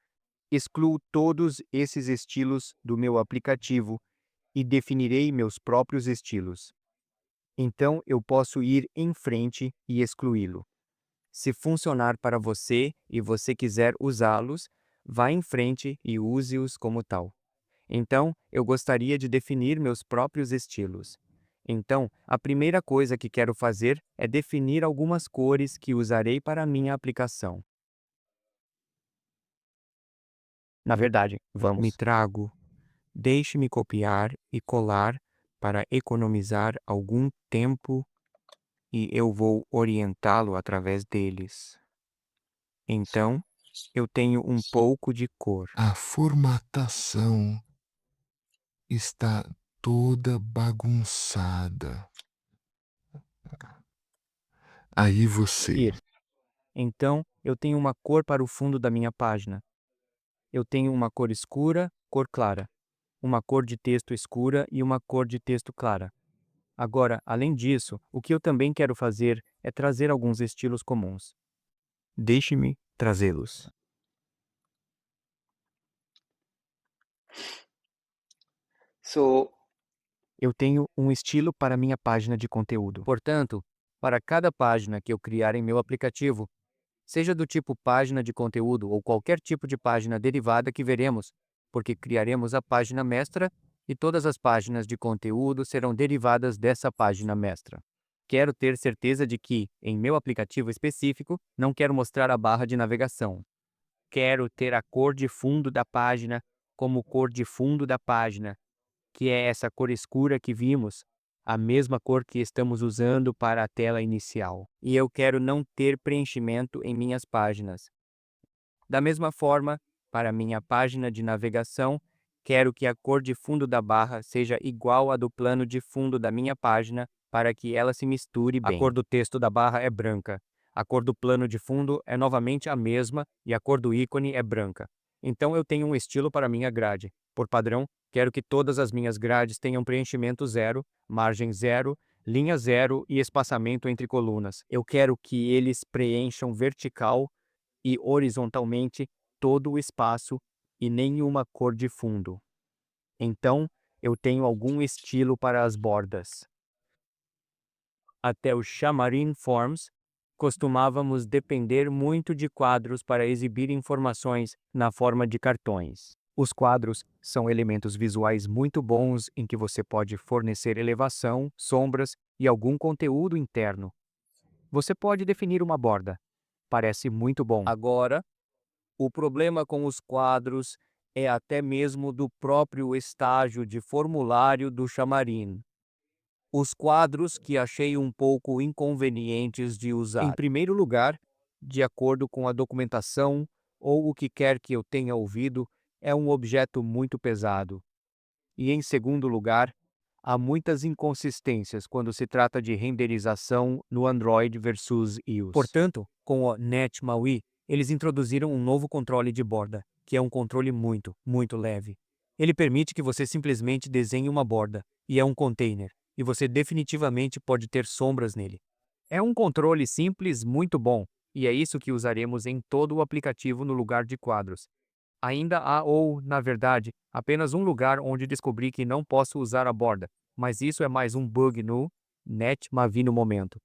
excluo todos esses estilos do meu aplicativo e definirei meus próprios estilos. Então eu posso ir em frente e excluí-lo. Se funcionar para você e você quiser usá-los, vá em frente e use-os como tal. Então, eu gostaria de definir meus próprios estilos. Então, a primeira coisa que quero fazer é definir algumas cores que usarei para a minha aplicação. Na verdade, me trago. Deixe-me copiar e colar para economizar algum tempo e eu vou orientá-lo através deles. Então, eu tenho um pouco de cor. A formatação está toda bagunçada. Aí você. Então, eu tenho uma cor para o fundo da minha página. Eu tenho uma cor escura, cor clara, uma cor de texto escura e uma cor de texto clara. Agora, além disso, o que eu também quero fazer é trazer alguns estilos comuns. Deixe-me trazê-los. Eu tenho um estilo para minha página de conteúdo. Portanto, para cada página que eu criar em meu aplicativo, seja do tipo página de conteúdo ou qualquer tipo de página derivada que veremos, porque criaremos a página mestra e todas as páginas de conteúdo serão derivadas dessa página mestra. Quero ter certeza de que, em meu aplicativo específico, não quero mostrar a barra de navegação. Quero ter a cor de fundo da página como cor de fundo da página. que é essa cor escura que vimos, a mesma cor que estamos usando para a tela inicial. E eu quero não ter preenchimento em minhas páginas. Da mesma forma, para minha página de navegação, quero que a cor de fundo da barra seja igual à do plano de fundo da minha página para que ela se misture bem. A cor do texto da barra é branca. A cor do plano de fundo é novamente a mesma e a cor do ícone é branca. Então eu tenho um estilo para minha grade. Por padrão, quero que todas as minhas grades tenham preenchimento zero, margem zero, linha zero e espaçamento entre colunas. Eu quero que eles preencham vertical e horizontalmente todo o espaço e nenhuma cor de fundo. Então, eu tenho algum estilo para as bordas. Até o Xamarin Forms, costumávamos depender muito de quadros para exibir informações na forma de cartões. Os quadros são elementos visuais muito bons em que você pode fornecer elevação, sombras e algum conteúdo interno. Você pode definir uma borda. Parece muito bom. Agora, o problema com os quadros é até mesmo do próprio estágio de formulário do Xamarin. Os quadros que achei um pouco inconvenientes de usar. Em primeiro lugar, de acordo com a documentação ou o que quer que eu tenha ouvido, é um objeto muito pesado. E em segundo lugar, há muitas inconsistências quando se trata de renderização no Android versus iOS. Portanto, com o NetMAUI, eles introduziram um novo controle de borda, que é um controle muito leve. Ele permite que você simplesmente desenhe uma borda, e é um container, e você definitivamente pode ter sombras nele. É um controle simples muito bom, e é isso que usaremos em todo o aplicativo no lugar de quadros. Ainda há na verdade, apenas um lugar onde descobri que não posso usar a borda, mas isso é mais um bug no NetMAVI no momento.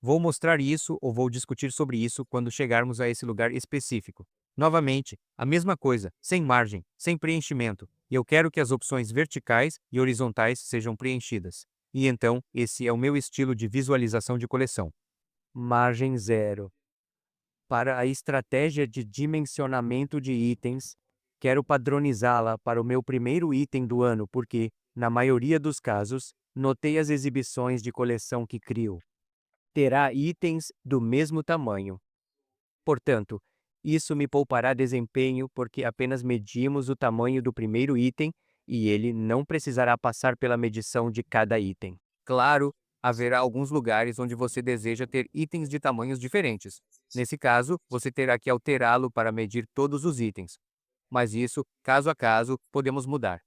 Vou mostrar isso ou vou discutir sobre isso quando chegarmos a esse lugar específico. Novamente, a mesma coisa, sem margem, sem preenchimento, e eu quero que as opções verticais e horizontais sejam preenchidas. E então, esse é o meu estilo de visualização de coleção. Margem zero. Para a estratégia de dimensionamento de itens, quero padronizá-la para o meu primeiro item do ano porque, na maioria dos casos, notei as exibições de coleção que crio. Terá itens do mesmo tamanho. Portanto, isso me poupará desempenho porque apenas medimos o tamanho do primeiro item e ele não precisará passar pela medição de cada item. Claro, haverá alguns lugares onde você deseja ter itens de tamanhos diferentes. Nesse caso, você terá que alterá-lo para medir todos os itens. Mas isso, caso a caso, podemos mudar.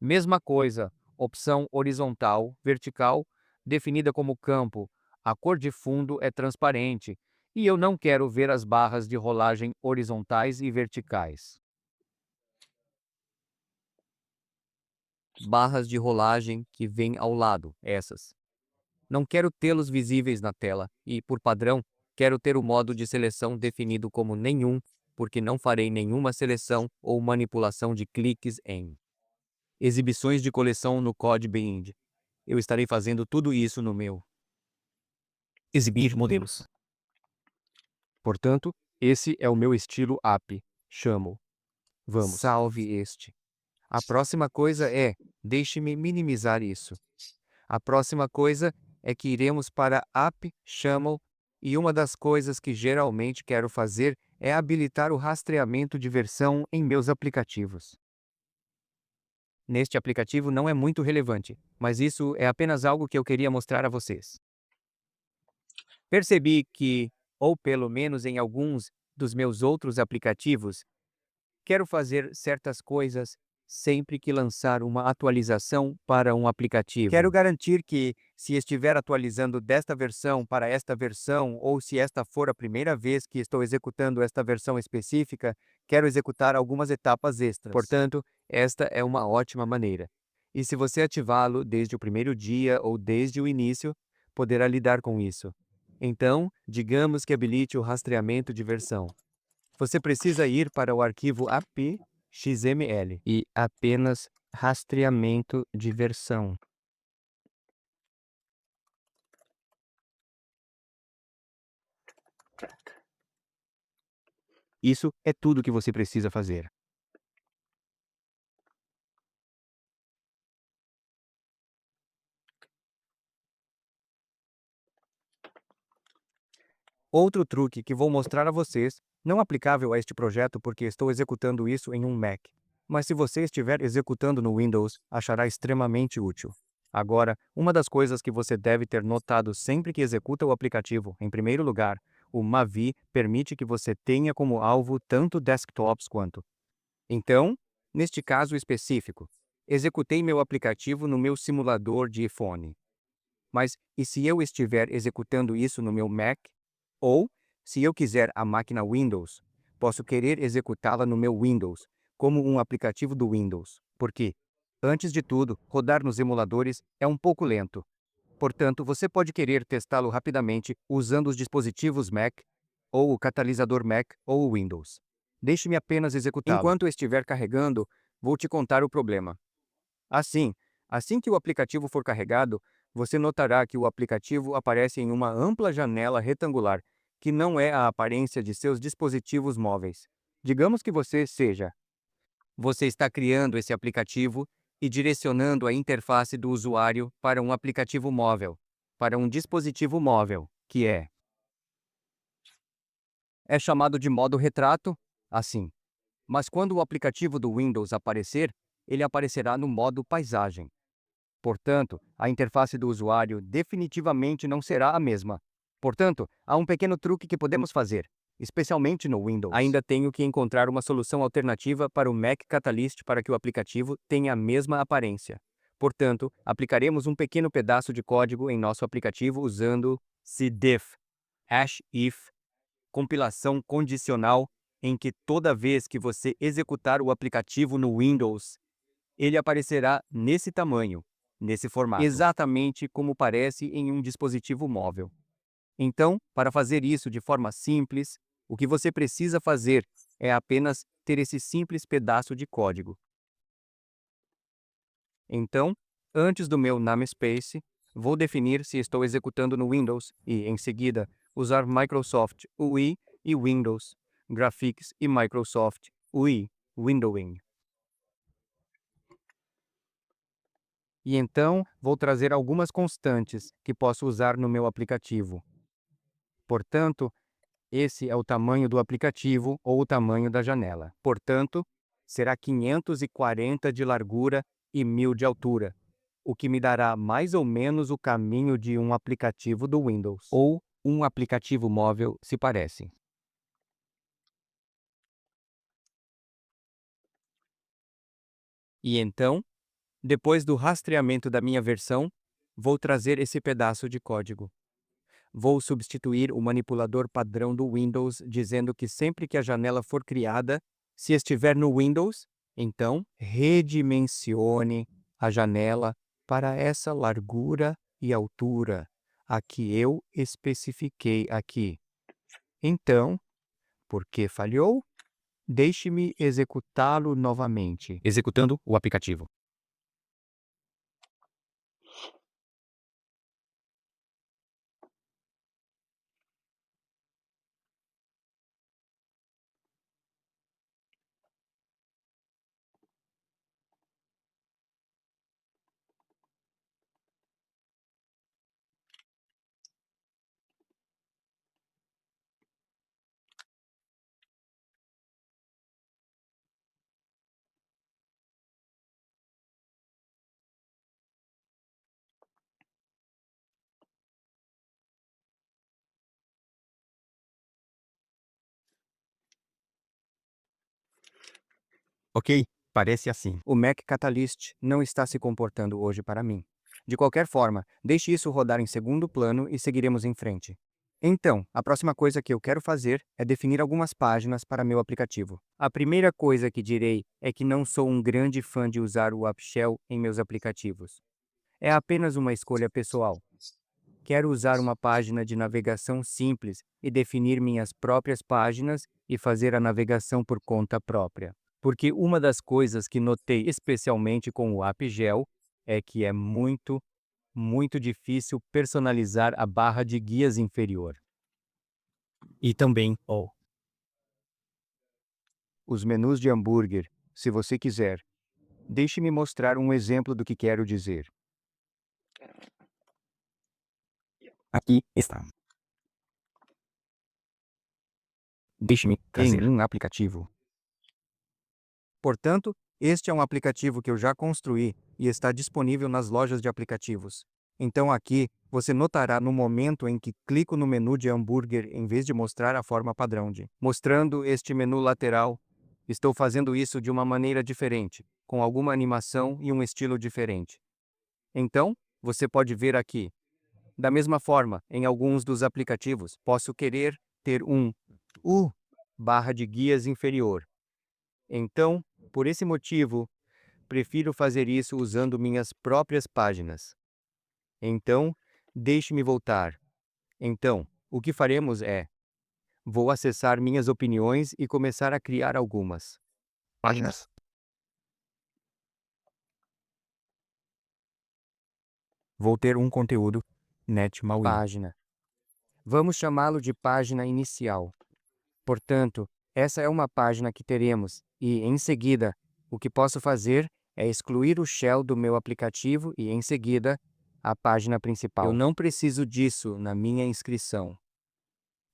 Mesma coisa, opção horizontal, vertical, definida como campo. A cor de fundo é transparente e eu não quero ver as barras de rolagem horizontais e verticais. Barras de rolagem que vêm ao lado, essas. Não quero tê-los visíveis na tela e, por padrão, quero ter o modo de seleção definido como nenhum, porque não farei nenhuma seleção ou manipulação de cliques em exibições de coleção no Code Eu estarei fazendo tudo isso no meu exibir modelos. Portanto, esse é o meu estilo app. Chamo. Vamos. Salve este. A próxima coisa é, deixe-me minimizar isso. A próxima coisa é que iremos para app Chamel e uma das coisas que geralmente quero fazer é habilitar o rastreamento de versão em meus aplicativos. Neste aplicativo não é muito relevante, mas isso é apenas algo que eu queria mostrar a vocês. Percebi que, ou pelo menos em alguns dos meus outros aplicativos, quero fazer certas coisas sempre que lançar uma atualização para um aplicativo. Quero garantir que, se estiver atualizando desta versão para esta versão, ou se esta for a primeira vez que estou executando esta versão específica, quero executar algumas etapas extras. Portanto, esta é uma ótima maneira. E se você ativá-lo desde o primeiro dia ou desde o início, poderá lidar com isso. Então, digamos que habilite o rastreamento de versão. Você precisa ir para o arquivo app.xml e apenas rastreamento de versão. Isso é tudo que você precisa fazer. Outro truque que vou mostrar a vocês, não aplicável a este projeto porque estou executando isso em um Mac, mas se você estiver executando no Windows, achará extremamente útil. Agora, uma das coisas que você deve ter notado sempre que executa o aplicativo, em primeiro lugar, o Mavi permite que você tenha como alvo tanto desktops quanto. Então, neste caso específico, executei meu aplicativo no meu simulador de iPhone. Mas e se eu estiver executando isso no meu Mac? Ou, se eu quiser a máquina Windows, posso querer executá-la no meu Windows, como um aplicativo do Windows. Porque, antes de tudo, rodar nos emuladores é um pouco lento. Portanto, você pode querer testá-lo rapidamente usando os dispositivos Mac, ou o catalisador Mac ou o Windows. Deixe-me apenas executá-lo. Enquanto estiver carregando, vou te contar o problema. Assim, assim que o aplicativo for carregado, você notará que o aplicativo aparece em uma ampla janela retangular, que não é a aparência de seus dispositivos móveis. Digamos que você está criando esse aplicativo e direcionando a interface do usuário para um aplicativo móvel, para um dispositivo móvel, que é chamado de modo retrato, assim. Mas quando o aplicativo do Windows aparecer, ele aparecerá no modo paisagem. Portanto, a interface do usuário definitivamente não será a mesma. Portanto, há um pequeno truque que podemos fazer, especialmente no Windows. Ainda tenho que encontrar uma solução alternativa para o Mac Catalyst para que o aplicativo tenha a mesma aparência. Portanto, aplicaremos um pequeno pedaço de código em nosso aplicativo usando cdiff, if, compilação condicional, em que toda vez que você executar o aplicativo no Windows, ele aparecerá nesse tamanho, nesse formato, exatamente como parece em um dispositivo móvel. Então, para fazer isso de forma simples, o que você precisa fazer é apenas ter esse simples pedaço de código. Então, antes do meu namespace, vou definir se estou executando no Windows e, em seguida, usar Microsoft UI e Windows, Graphics e Microsoft UI, Windowing. E então, vou trazer algumas constantes que posso usar no meu aplicativo. Portanto, esse é o tamanho do aplicativo ou o tamanho da janela. Portanto, será 540 de largura e 1000 de altura, o que me dará mais ou menos o caminho de um aplicativo do Windows. Ou um aplicativo móvel, se parece. E então, depois do rastreamento da minha versão, vou trazer esse pedaço de código. Vou substituir o manipulador padrão do Windows, dizendo que sempre que a janela for criada, se estiver no Windows, então redimensione a janela para essa largura e altura, a que eu especifiquei aqui. Então, porque falhou? Deixe-me executá-lo novamente. Executando o aplicativo. Ok, parece assim. O Mac Catalyst não está se comportando hoje para mim. De qualquer forma, deixe isso rodar em segundo plano e seguiremos em frente. Então, a próxima coisa que eu quero fazer é definir algumas páginas para meu aplicativo. A primeira coisa que direi é que não sou um grande fã de usar o App Shell em meus aplicativos. É apenas uma escolha pessoal. Quero usar uma página de navegação simples e definir minhas próprias páginas e fazer a navegação por conta própria. Porque uma das coisas que notei especialmente com o AppGel é que é muito, muito difícil personalizar a barra de guias inferior. E também os menus de hambúrguer, se você quiser. Deixe-me mostrar um exemplo do que quero dizer. Aqui está. Deixe-me trazer. em um aplicativo. Portanto, este é um aplicativo que eu já construí e está disponível nas lojas de aplicativos. Então aqui, você notará no momento em que clico no menu de hambúrguer em vez de mostrar a forma padrão de mostrando este menu lateral. Estou fazendo isso de uma maneira diferente, com alguma animação e um estilo diferente. Então, você pode ver aqui. Da mesma forma, em alguns dos aplicativos, posso querer ter um barra de guias inferior. Então, por esse motivo, prefiro fazer isso usando minhas próprias páginas. Então, deixe-me voltar. Então, o que faremos é: vou acessar minhas opiniões e começar a criar algumas Páginas. Vou ter um conteúdo página. Vamos chamá-lo de página inicial. Portanto, essa é uma página que teremos e, em seguida, o que posso fazer é excluir o shell do meu aplicativo e, em seguida, a página principal. Eu não preciso disso na minha inscrição.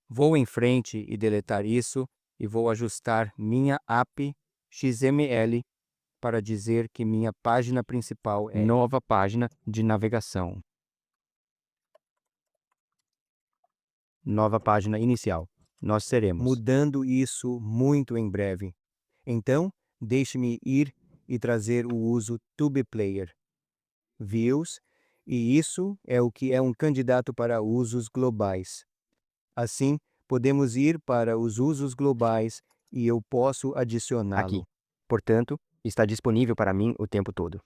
Vou em frente e deletar isso e vou ajustar minha app XML para dizer que minha página principal é nova página de navegação. Nova página inicial. Nós seremos mudando isso muito em breve. Então, deixe-me ir e trazer o uso TubePlayer. Views, e isso é o que é um candidato para usos globais. Assim, podemos ir para os usos globais e eu posso adicioná-lo. Aqui. Portanto, está disponível para mim o tempo todo.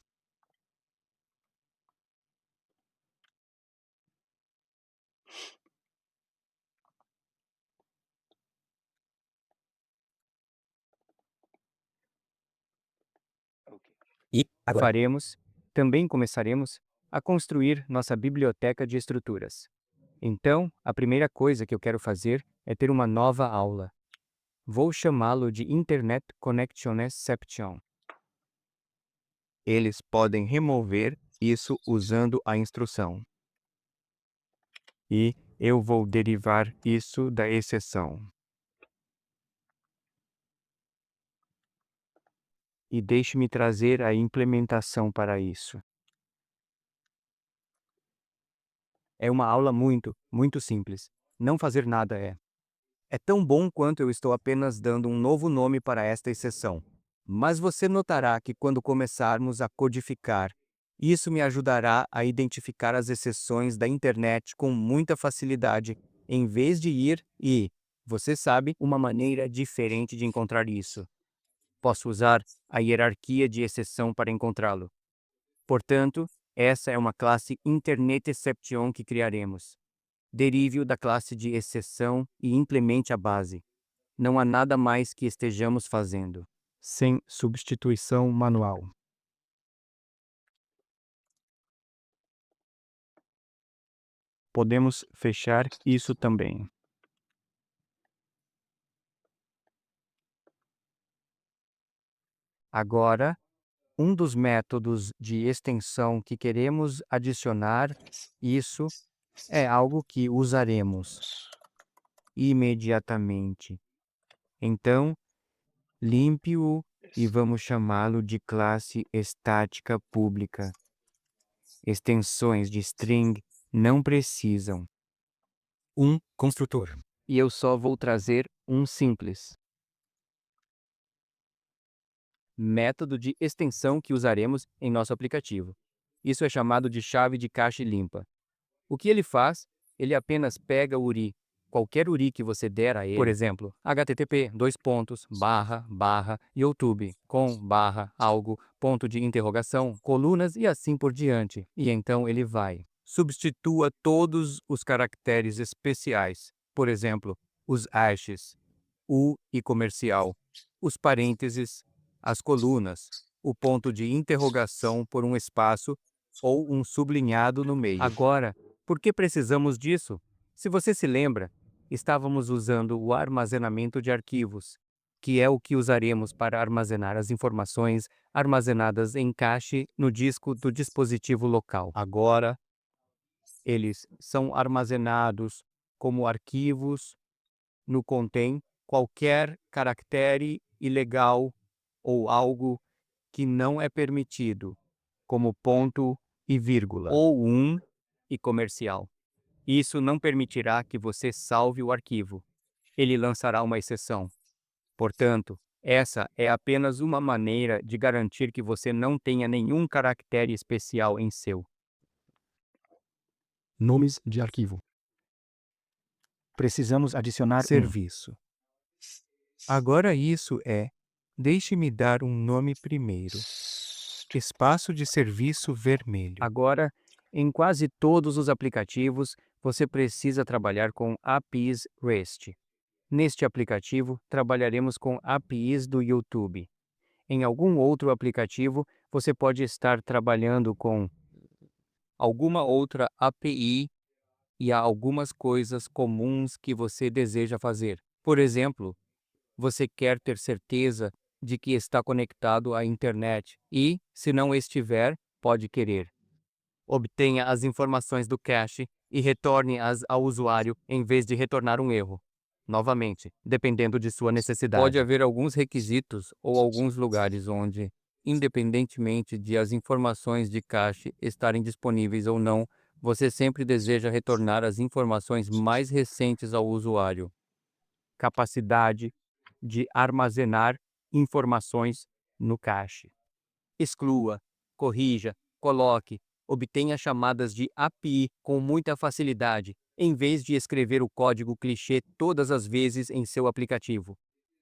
E agora também começaremos a construir nossa biblioteca de estruturas. Então, a primeira coisa que eu quero fazer é ter uma nova aula. Vou chamá-lo de Internet Connectionception. Eles podem remover isso usando a instrução. E eu vou derivar isso da exceção. E deixe-me trazer a implementação para isso. É uma aula muito simples. Não fazer nada é. É tão bom quanto eu estou apenas dando um novo nome para esta exceção. Mas você notará que quando começarmos a codificar, isso me ajudará a identificar as exceções da internet com muita facilidade, em vez de ir e, você sabe, uma maneira diferente de encontrar isso. Posso usar a hierarquia de exceção para encontrá-lo. Portanto, essa é uma classe Internet Exception que criaremos. Derive-o da classe de exceção e implemente a base. Não há nada mais que estejamos fazendo, sem substituição manual. Podemos fechar isso também. Agora, um dos métodos de extensão que queremos adicionar, isso é algo que usaremos imediatamente. Então, limpe-o e vamos chamá-lo de classe estática pública. Extensões de string não precisam. Um construtor. E eu só vou trazer um simples método de extensão que usaremos em nosso aplicativo. Isso é chamado de chave de cache limpa. O que ele faz? Ele apenas pega o URI, qualquer URI que você der a ele. Por exemplo, http://youtube.com/algo, ponto de interrogação, colunas e assim por diante. E então ele vai. Substitua todos os caracteres especiais. Por exemplo, os hashes, U e comercial, os parênteses, as colunas, o ponto de interrogação por um espaço ou um sublinhado no meio. Agora, por que precisamos disso? Se você se lembra, estávamos usando o armazenamento de arquivos, que é o que usaremos para armazenar as informações armazenadas em cache no disco do dispositivo local. Agora, eles são armazenados como arquivos no contém qualquer caractere ilegal ou algo que não é permitido, como ponto e vírgula, ou e comercial. Isso não permitirá que você salve o arquivo. Ele lançará uma exceção. Portanto, essa é apenas uma maneira de garantir que você não tenha nenhum caractere especial em seu. Nomes de arquivo. Precisamos adicionar Serviço. Agora isso é, deixe-me dar um nome primeiro. Espaço de serviço vermelho. Agora, em quase todos os aplicativos, você precisa trabalhar com APIs REST. Neste aplicativo, trabalharemos com APIs do YouTube. Em algum outro aplicativo, você pode estar trabalhando com alguma outra API e há algumas coisas comuns que você deseja fazer. Por exemplo, você quer ter certeza de que está conectado à internet e, se não estiver, pode querer. Obtenha as informações do cache e retorne-as ao usuário em vez de retornar um erro. Novamente, dependendo de sua necessidade. Pode haver alguns requisitos ou alguns lugares onde, independentemente de as informações de cache estarem disponíveis ou não, você sempre deseja retornar as informações mais recentes ao usuário. Capacidade de armazenar informações no cache. Exclua, corrija, coloque, obtenha chamadas de API com muita facilidade, em vez de escrever o código clichê todas as vezes em seu aplicativo.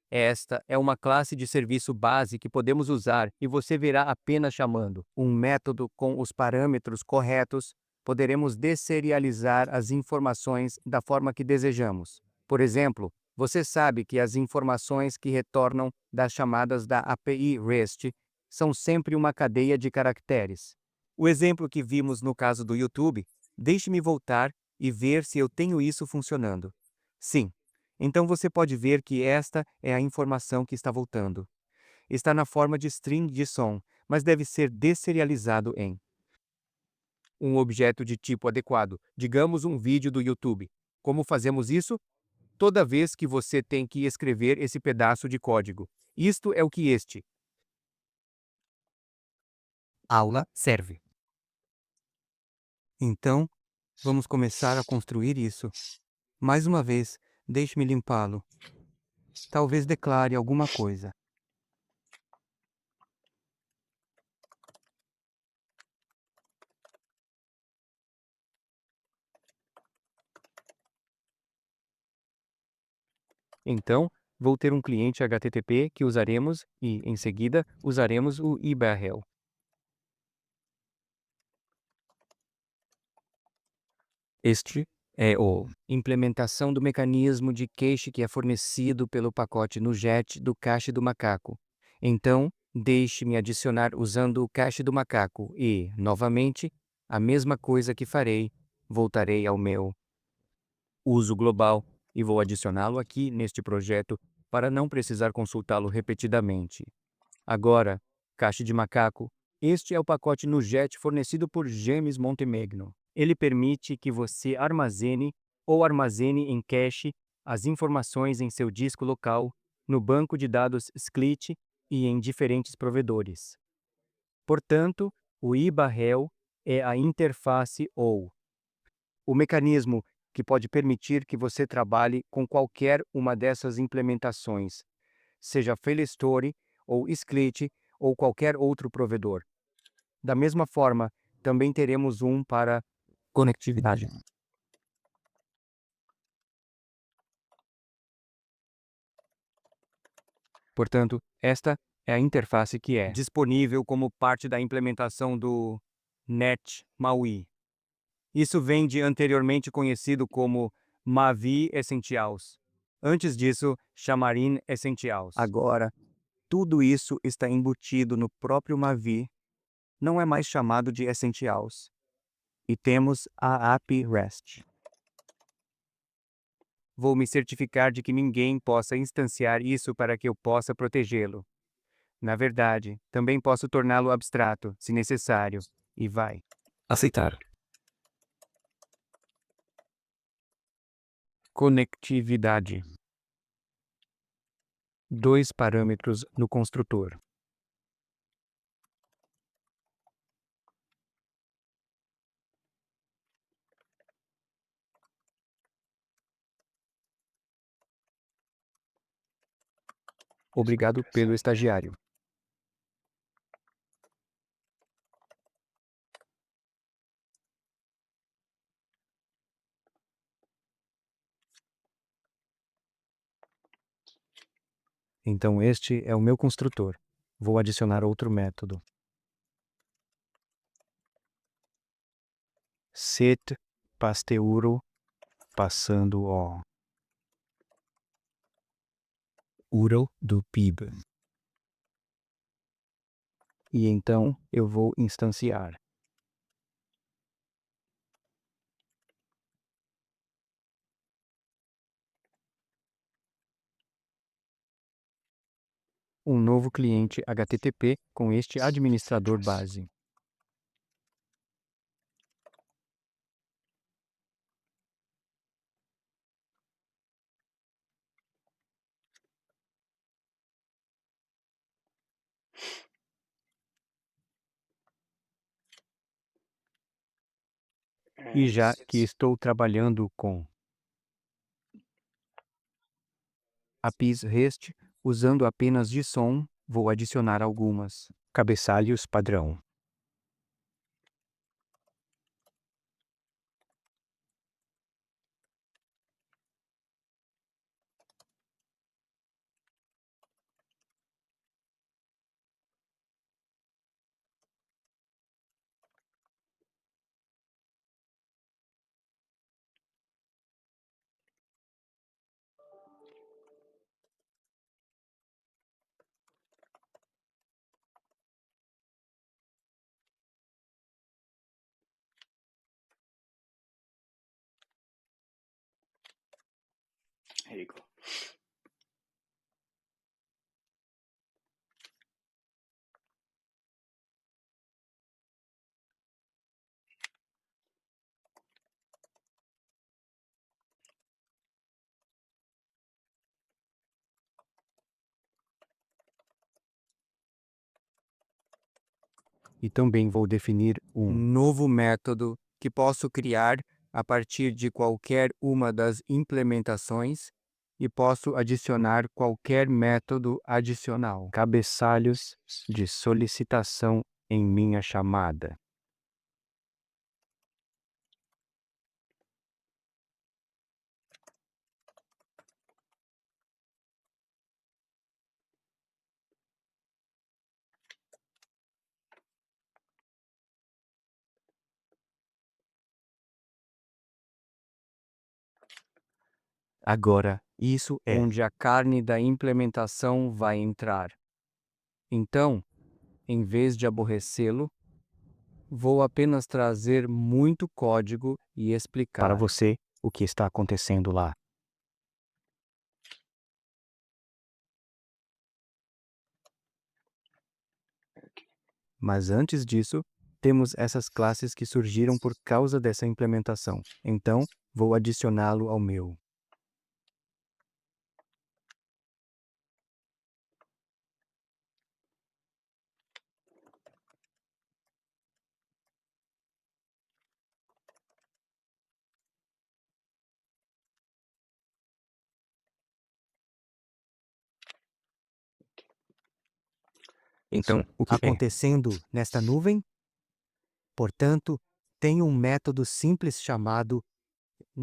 Esta é uma classe de serviço base que podemos usar e você verá apenas chamando um método com os parâmetros corretos, poderemos deserializar as informações da forma que desejamos. Por exemplo, você sabe que as informações que retornam das chamadas da API REST são sempre uma cadeia de caracteres. O exemplo que vimos no caso do YouTube, deixe-me voltar e ver se eu tenho isso funcionando. Sim. Então você pode ver que esta é a informação que está voltando. Está na forma de string de som, mas deve ser deserializado em um objeto de tipo adequado, digamos um vídeo do YouTube. Como fazemos isso? Toda vez que você tem que escrever esse pedaço de código. Isto é o que este aula serve. Então, vamos começar a construir isso. Mais uma vez, deixe-me limpá-lo. Talvez declare alguma coisa. Então, vou ter um cliente HTTP que usaremos e, em seguida, usaremos o IBRL. Este é o implementação do mecanismo de cache que é fornecido pelo pacote NuGet do cache do macaco. Então, deixe-me adicionar usando o cache do macaco e, novamente, a mesma coisa que farei, voltarei ao meu uso global e vou adicioná-lo aqui neste projeto para não precisar consultá-lo repetidamente. Agora, cache de macaco. Este é o pacote NuGet fornecido por James Montemagno. Ele permite que você armazene ou armazene em cache as informações em seu disco local, no banco de dados Sklit e em diferentes provedores. Portanto, o IBRL é a interface ou o mecanismo que pode permitir que você trabalhe com qualquer uma dessas implementações, seja FileStore ou Sklit ou qualquer outro provedor. Da mesma forma, também teremos um para conectividade. Portanto, esta é a interface que é disponível como parte da implementação do Net MAUI. Isso vem de anteriormente conhecido como Mavi Essentials. Antes disso, Xamarin Essentials. Agora, tudo isso está embutido no próprio Mavi, não é mais chamado de Essentials. E temos a API REST. Vou me certificar de que ninguém possa instanciar isso para que eu possa protegê-lo. Na verdade, também posso torná-lo abstrato, se necessário, e vai. aceitar. Conectividade. 2 parâmetros no construtor. Obrigado pelo estagiário. Então este é o meu construtor. Vou adicionar outro método. Set pasteuro passando o URL do PIB. E então eu vou instanciar. Um novo cliente HTTP com este administrador base. E já que estou trabalhando com APIs REST, usando apenas JSON, vou adicionar algumas cabeçalhos padrão. Here you go. E também vou definir um novo método que posso criar a partir de qualquer uma das implementações e posso adicionar qualquer método adicional. Cabeçalhos de solicitação em minha chamada. Agora, isso é onde a carne da implementação vai entrar. Então, em vez de aborrecê-lo, vou apenas trazer muito código e explicar Para você, o que está acontecendo lá. Mas antes disso, temos essas classes que surgiram por causa dessa implementação. Então, vou adicioná-lo ao meu. Então, o que acontecendo nesta nuvem? Portanto, tenho um método simples chamado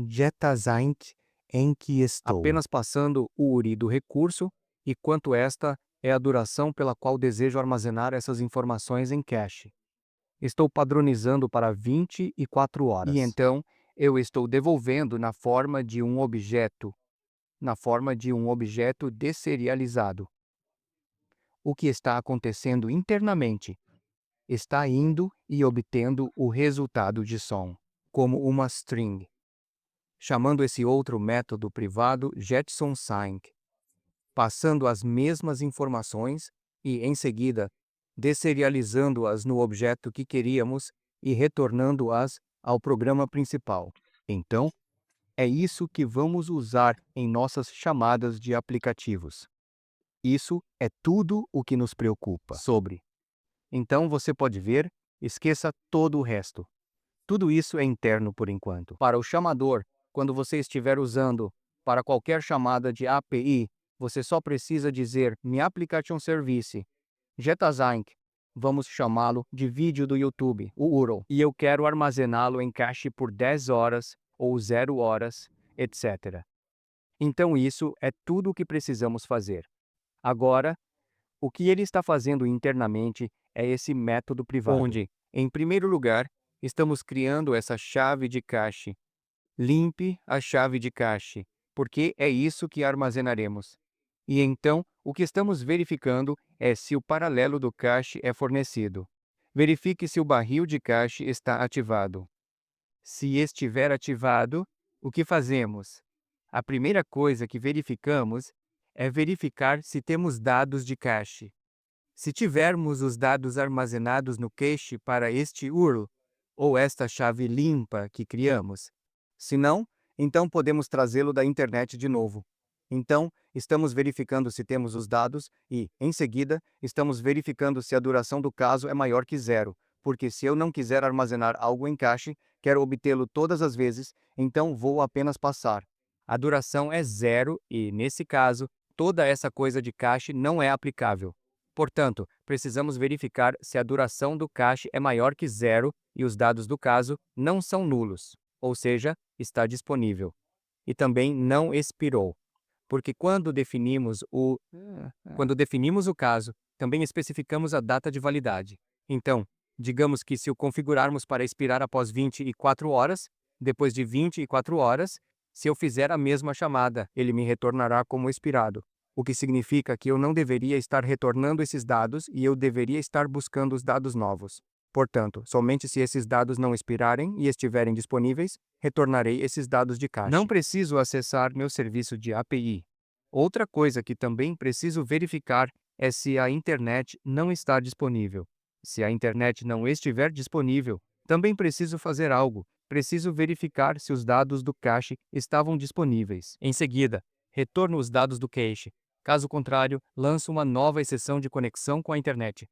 getAssigned em que estou apenas passando o URI do recurso e quanto esta é a duração pela qual desejo armazenar essas informações em cache. Estou padronizando para 24 horas. E então, eu estou devolvendo na forma de um objeto desserializado. O que está acontecendo internamente está indo e obtendo o resultado de som, como uma string, chamando esse outro método privado getSonSync, passando as mesmas informações e, em seguida, desserializando-as no objeto que queríamos e retornando-as ao programa principal. Então, é isso que vamos usar em nossas chamadas de aplicativos. Isso é tudo o que nos preocupa sobre. Então você pode ver, esqueça todo o resto. Tudo isso é interno por enquanto. Para o chamador, quando você estiver usando para qualquer chamada de API, você só precisa dizer Mi Application Service, Jetazank, vamos chamá-lo de vídeo do YouTube, o URL, e eu quero armazená-lo em cache por 10 horas ou 0 horas, etc. Então isso é tudo o que precisamos fazer. Agora, o que ele está fazendo internamente é esse método privado, onde, em primeiro lugar, estamos criando essa chave de cache. Limpe a chave de cache, porque é isso que armazenaremos. E então, o que estamos verificando é se o paralelo do cache é fornecido. Verifique se o barril de cache está ativado. Se estiver ativado, o que fazemos? A primeira coisa que verificamos é verificar se temos dados de cache. Se tivermos os dados armazenados no cache para este URL, ou esta chave limpa que criamos. Se não, então podemos trazê-lo da internet de novo. Então, estamos verificando se temos os dados e, em seguida, estamos verificando se a duração do caso é maior que 0, porque se eu não quiser armazenar algo em cache, quero obtê-lo todas as vezes, então vou apenas passar. A duração é 0 e, nesse caso, toda essa coisa de cache não é aplicável. Portanto, precisamos verificar se a duração do cache é maior que 0 e os dados do caso não são nulos, ou seja, está disponível. E também não expirou, porque quando definimos o caso, também especificamos a data de validade. Então, digamos que se o configurarmos para expirar após 24 horas, depois de 24 horas, se eu fizer a mesma chamada, ele me retornará como expirado. O que significa que eu não deveria estar retornando esses dados e eu deveria estar buscando os dados novos. Portanto, somente se esses dados não expirarem e estiverem disponíveis, retornarei esses dados de cache. Não preciso acessar meu serviço de API. Outra coisa que também preciso verificar é se a internet não está disponível. Se a internet não estiver disponível, também preciso fazer algo. Preciso verificar se os dados do cache estavam disponíveis. Em seguida, retorno os dados do cache. Caso contrário, lanço uma nova exceção de conexão com a internet.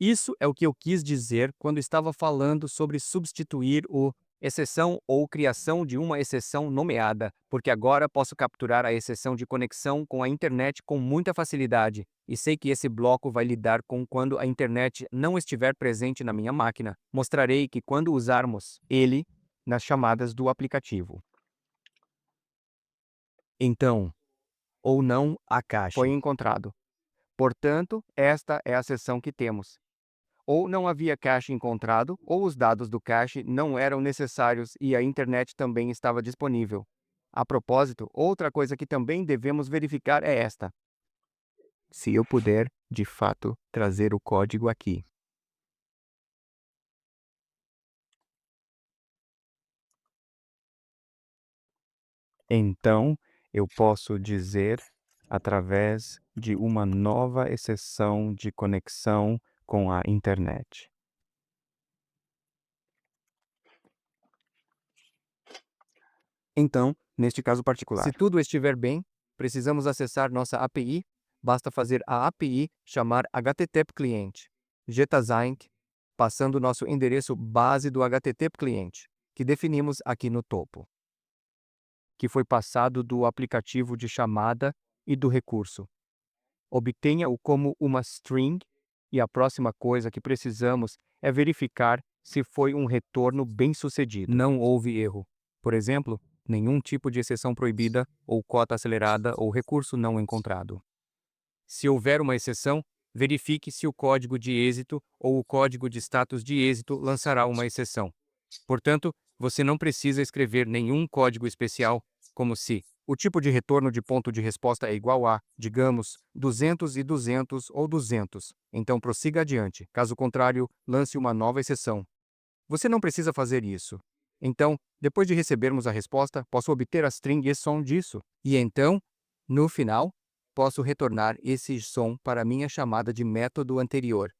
Isso é o que eu quis dizer quando estava falando sobre substituir o exceção ou criação de uma exceção nomeada, porque agora posso capturar a exceção de conexão com a internet com muita facilidade, e sei que esse bloco vai lidar com quando a internet não estiver presente na minha máquina. Mostrarei que quando usarmos ele nas chamadas do aplicativo. Então, ou não, a cache foi encontrado. Portanto, esta é a seção que temos. Ou não havia cache encontrado, ou os dados do cache não eram necessários e a internet também estava disponível. A propósito, outra coisa que também devemos verificar é esta. Se eu puder, de fato, trazer o código aqui. Então, eu posso dizer, através de uma nova exceção de conexão com a internet. Então, neste caso particular, se tudo estiver bem, precisamos acessar nossa API, basta fazer a API chamar HTTP cliente, Jetazank, passando nosso endereço base do HTTP cliente, que definimos aqui no topo, que foi passado do aplicativo de chamada e do recurso. Obtenha-o como uma string e a próxima coisa que precisamos é verificar se foi um retorno bem-sucedido. Não houve erro. Por exemplo, nenhum tipo de exceção proibida ou cota acelerada ou recurso não encontrado. Se houver uma exceção, verifique se o código de êxito ou o código de status de êxito lançará uma exceção. Portanto, você não precisa escrever nenhum código especial, como se o tipo de retorno de ponto de resposta é igual a, digamos, 200 e 200 ou 200. Então prossiga adiante. Caso contrário, lance uma nova exceção. Você não precisa fazer isso. Então, depois de recebermos a resposta, posso obter a string JSON disso. E então, no final, posso retornar esse JSON para a minha chamada de método anterior,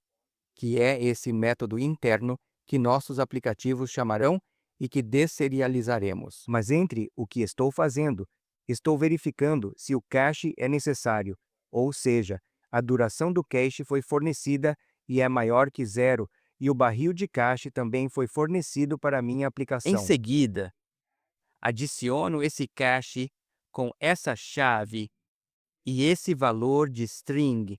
que é esse método interno que nossos aplicativos chamarão e que deserializaremos. Mas entre o que estou fazendo, estou verificando se o cache é necessário, Ou seja, a duração do cache foi fornecida e é maior que 0, e o barril de cache também foi fornecido para a minha aplicação. Em seguida, adiciono esse cache com essa chave e esse valor de string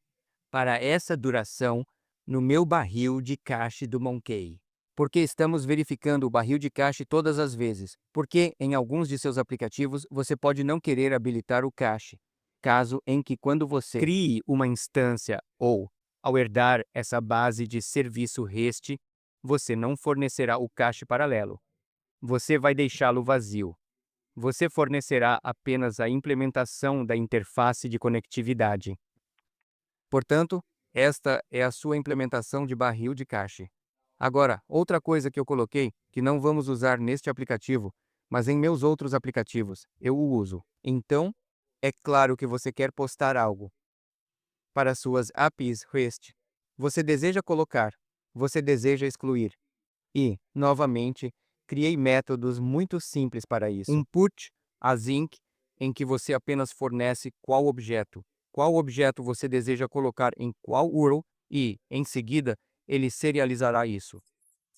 para essa duração no meu barril de cache do Monkey. Porque estamos verificando o barril de cache todas as vezes, porque em alguns de seus aplicativos você pode não querer habilitar o cache, caso em que quando você crie uma instância ou, ao herdar essa base de serviço REST, você não fornecerá o cache paralelo. Você vai deixá-lo vazio. Você fornecerá apenas a implementação da interface de conectividade. Portanto, esta é a sua implementação de barril de cache. Agora, outra coisa que eu coloquei, que não vamos usar neste aplicativo, mas em meus outros aplicativos, eu o uso. Então, é claro que você quer postar algo para suas APIs REST. Você deseja colocar, você deseja excluir. E, novamente, criei métodos muito simples para isso. Um put, async, em que você apenas fornece qual objeto você deseja colocar em qual URL e, em seguida, ele serializará isso.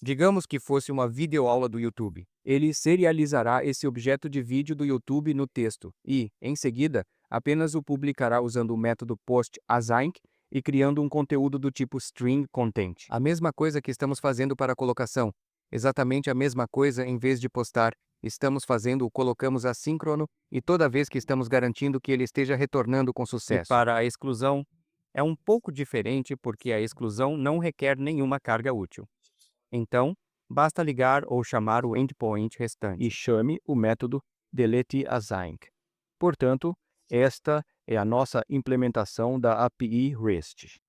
Digamos que fosse uma videoaula do YouTube. Ele serializará esse objeto de vídeo do YouTube no texto e, em seguida, apenas o publicará usando o método post_async e criando um conteúdo do tipo string content. A mesma coisa que estamos fazendo para a colocação. Exatamente a mesma coisa em vez de postar. Estamos fazendo o colocamos assíncrono e toda vez que estamos garantindo que ele esteja retornando com sucesso. E para a exclusão, é um pouco diferente porque a exclusão não requer nenhuma carga útil. Então, basta ligar ou chamar o endpoint restante e chame o método deleteAsync. Portanto, esta é a nossa implementação da API REST.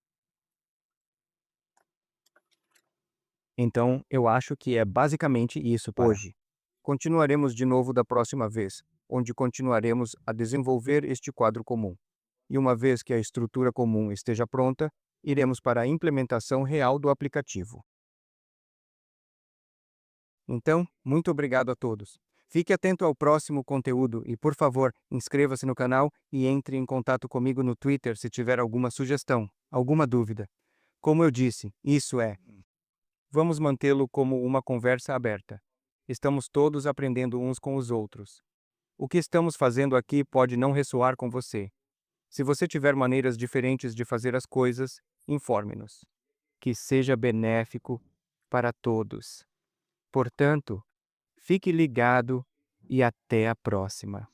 Então, eu acho que é basicamente isso para hoje. Continuaremos de novo da próxima vez, onde continuaremos a desenvolver este quadro comum. E uma vez que a estrutura comum esteja pronta, iremos para a implementação real do aplicativo. Então, muito obrigado a todos. Fique atento ao próximo conteúdo e, por favor, inscreva-se no canal e entre em contato comigo no Twitter se tiver alguma sugestão, alguma dúvida. Como eu disse, vamos mantê-lo como uma conversa aberta. Estamos todos aprendendo uns com os outros. O que estamos fazendo aqui pode não ressoar com você. Se você tiver maneiras diferentes de fazer as coisas, informe-nos. Que seja benéfico para todos. Portanto, fique ligado e até a próxima.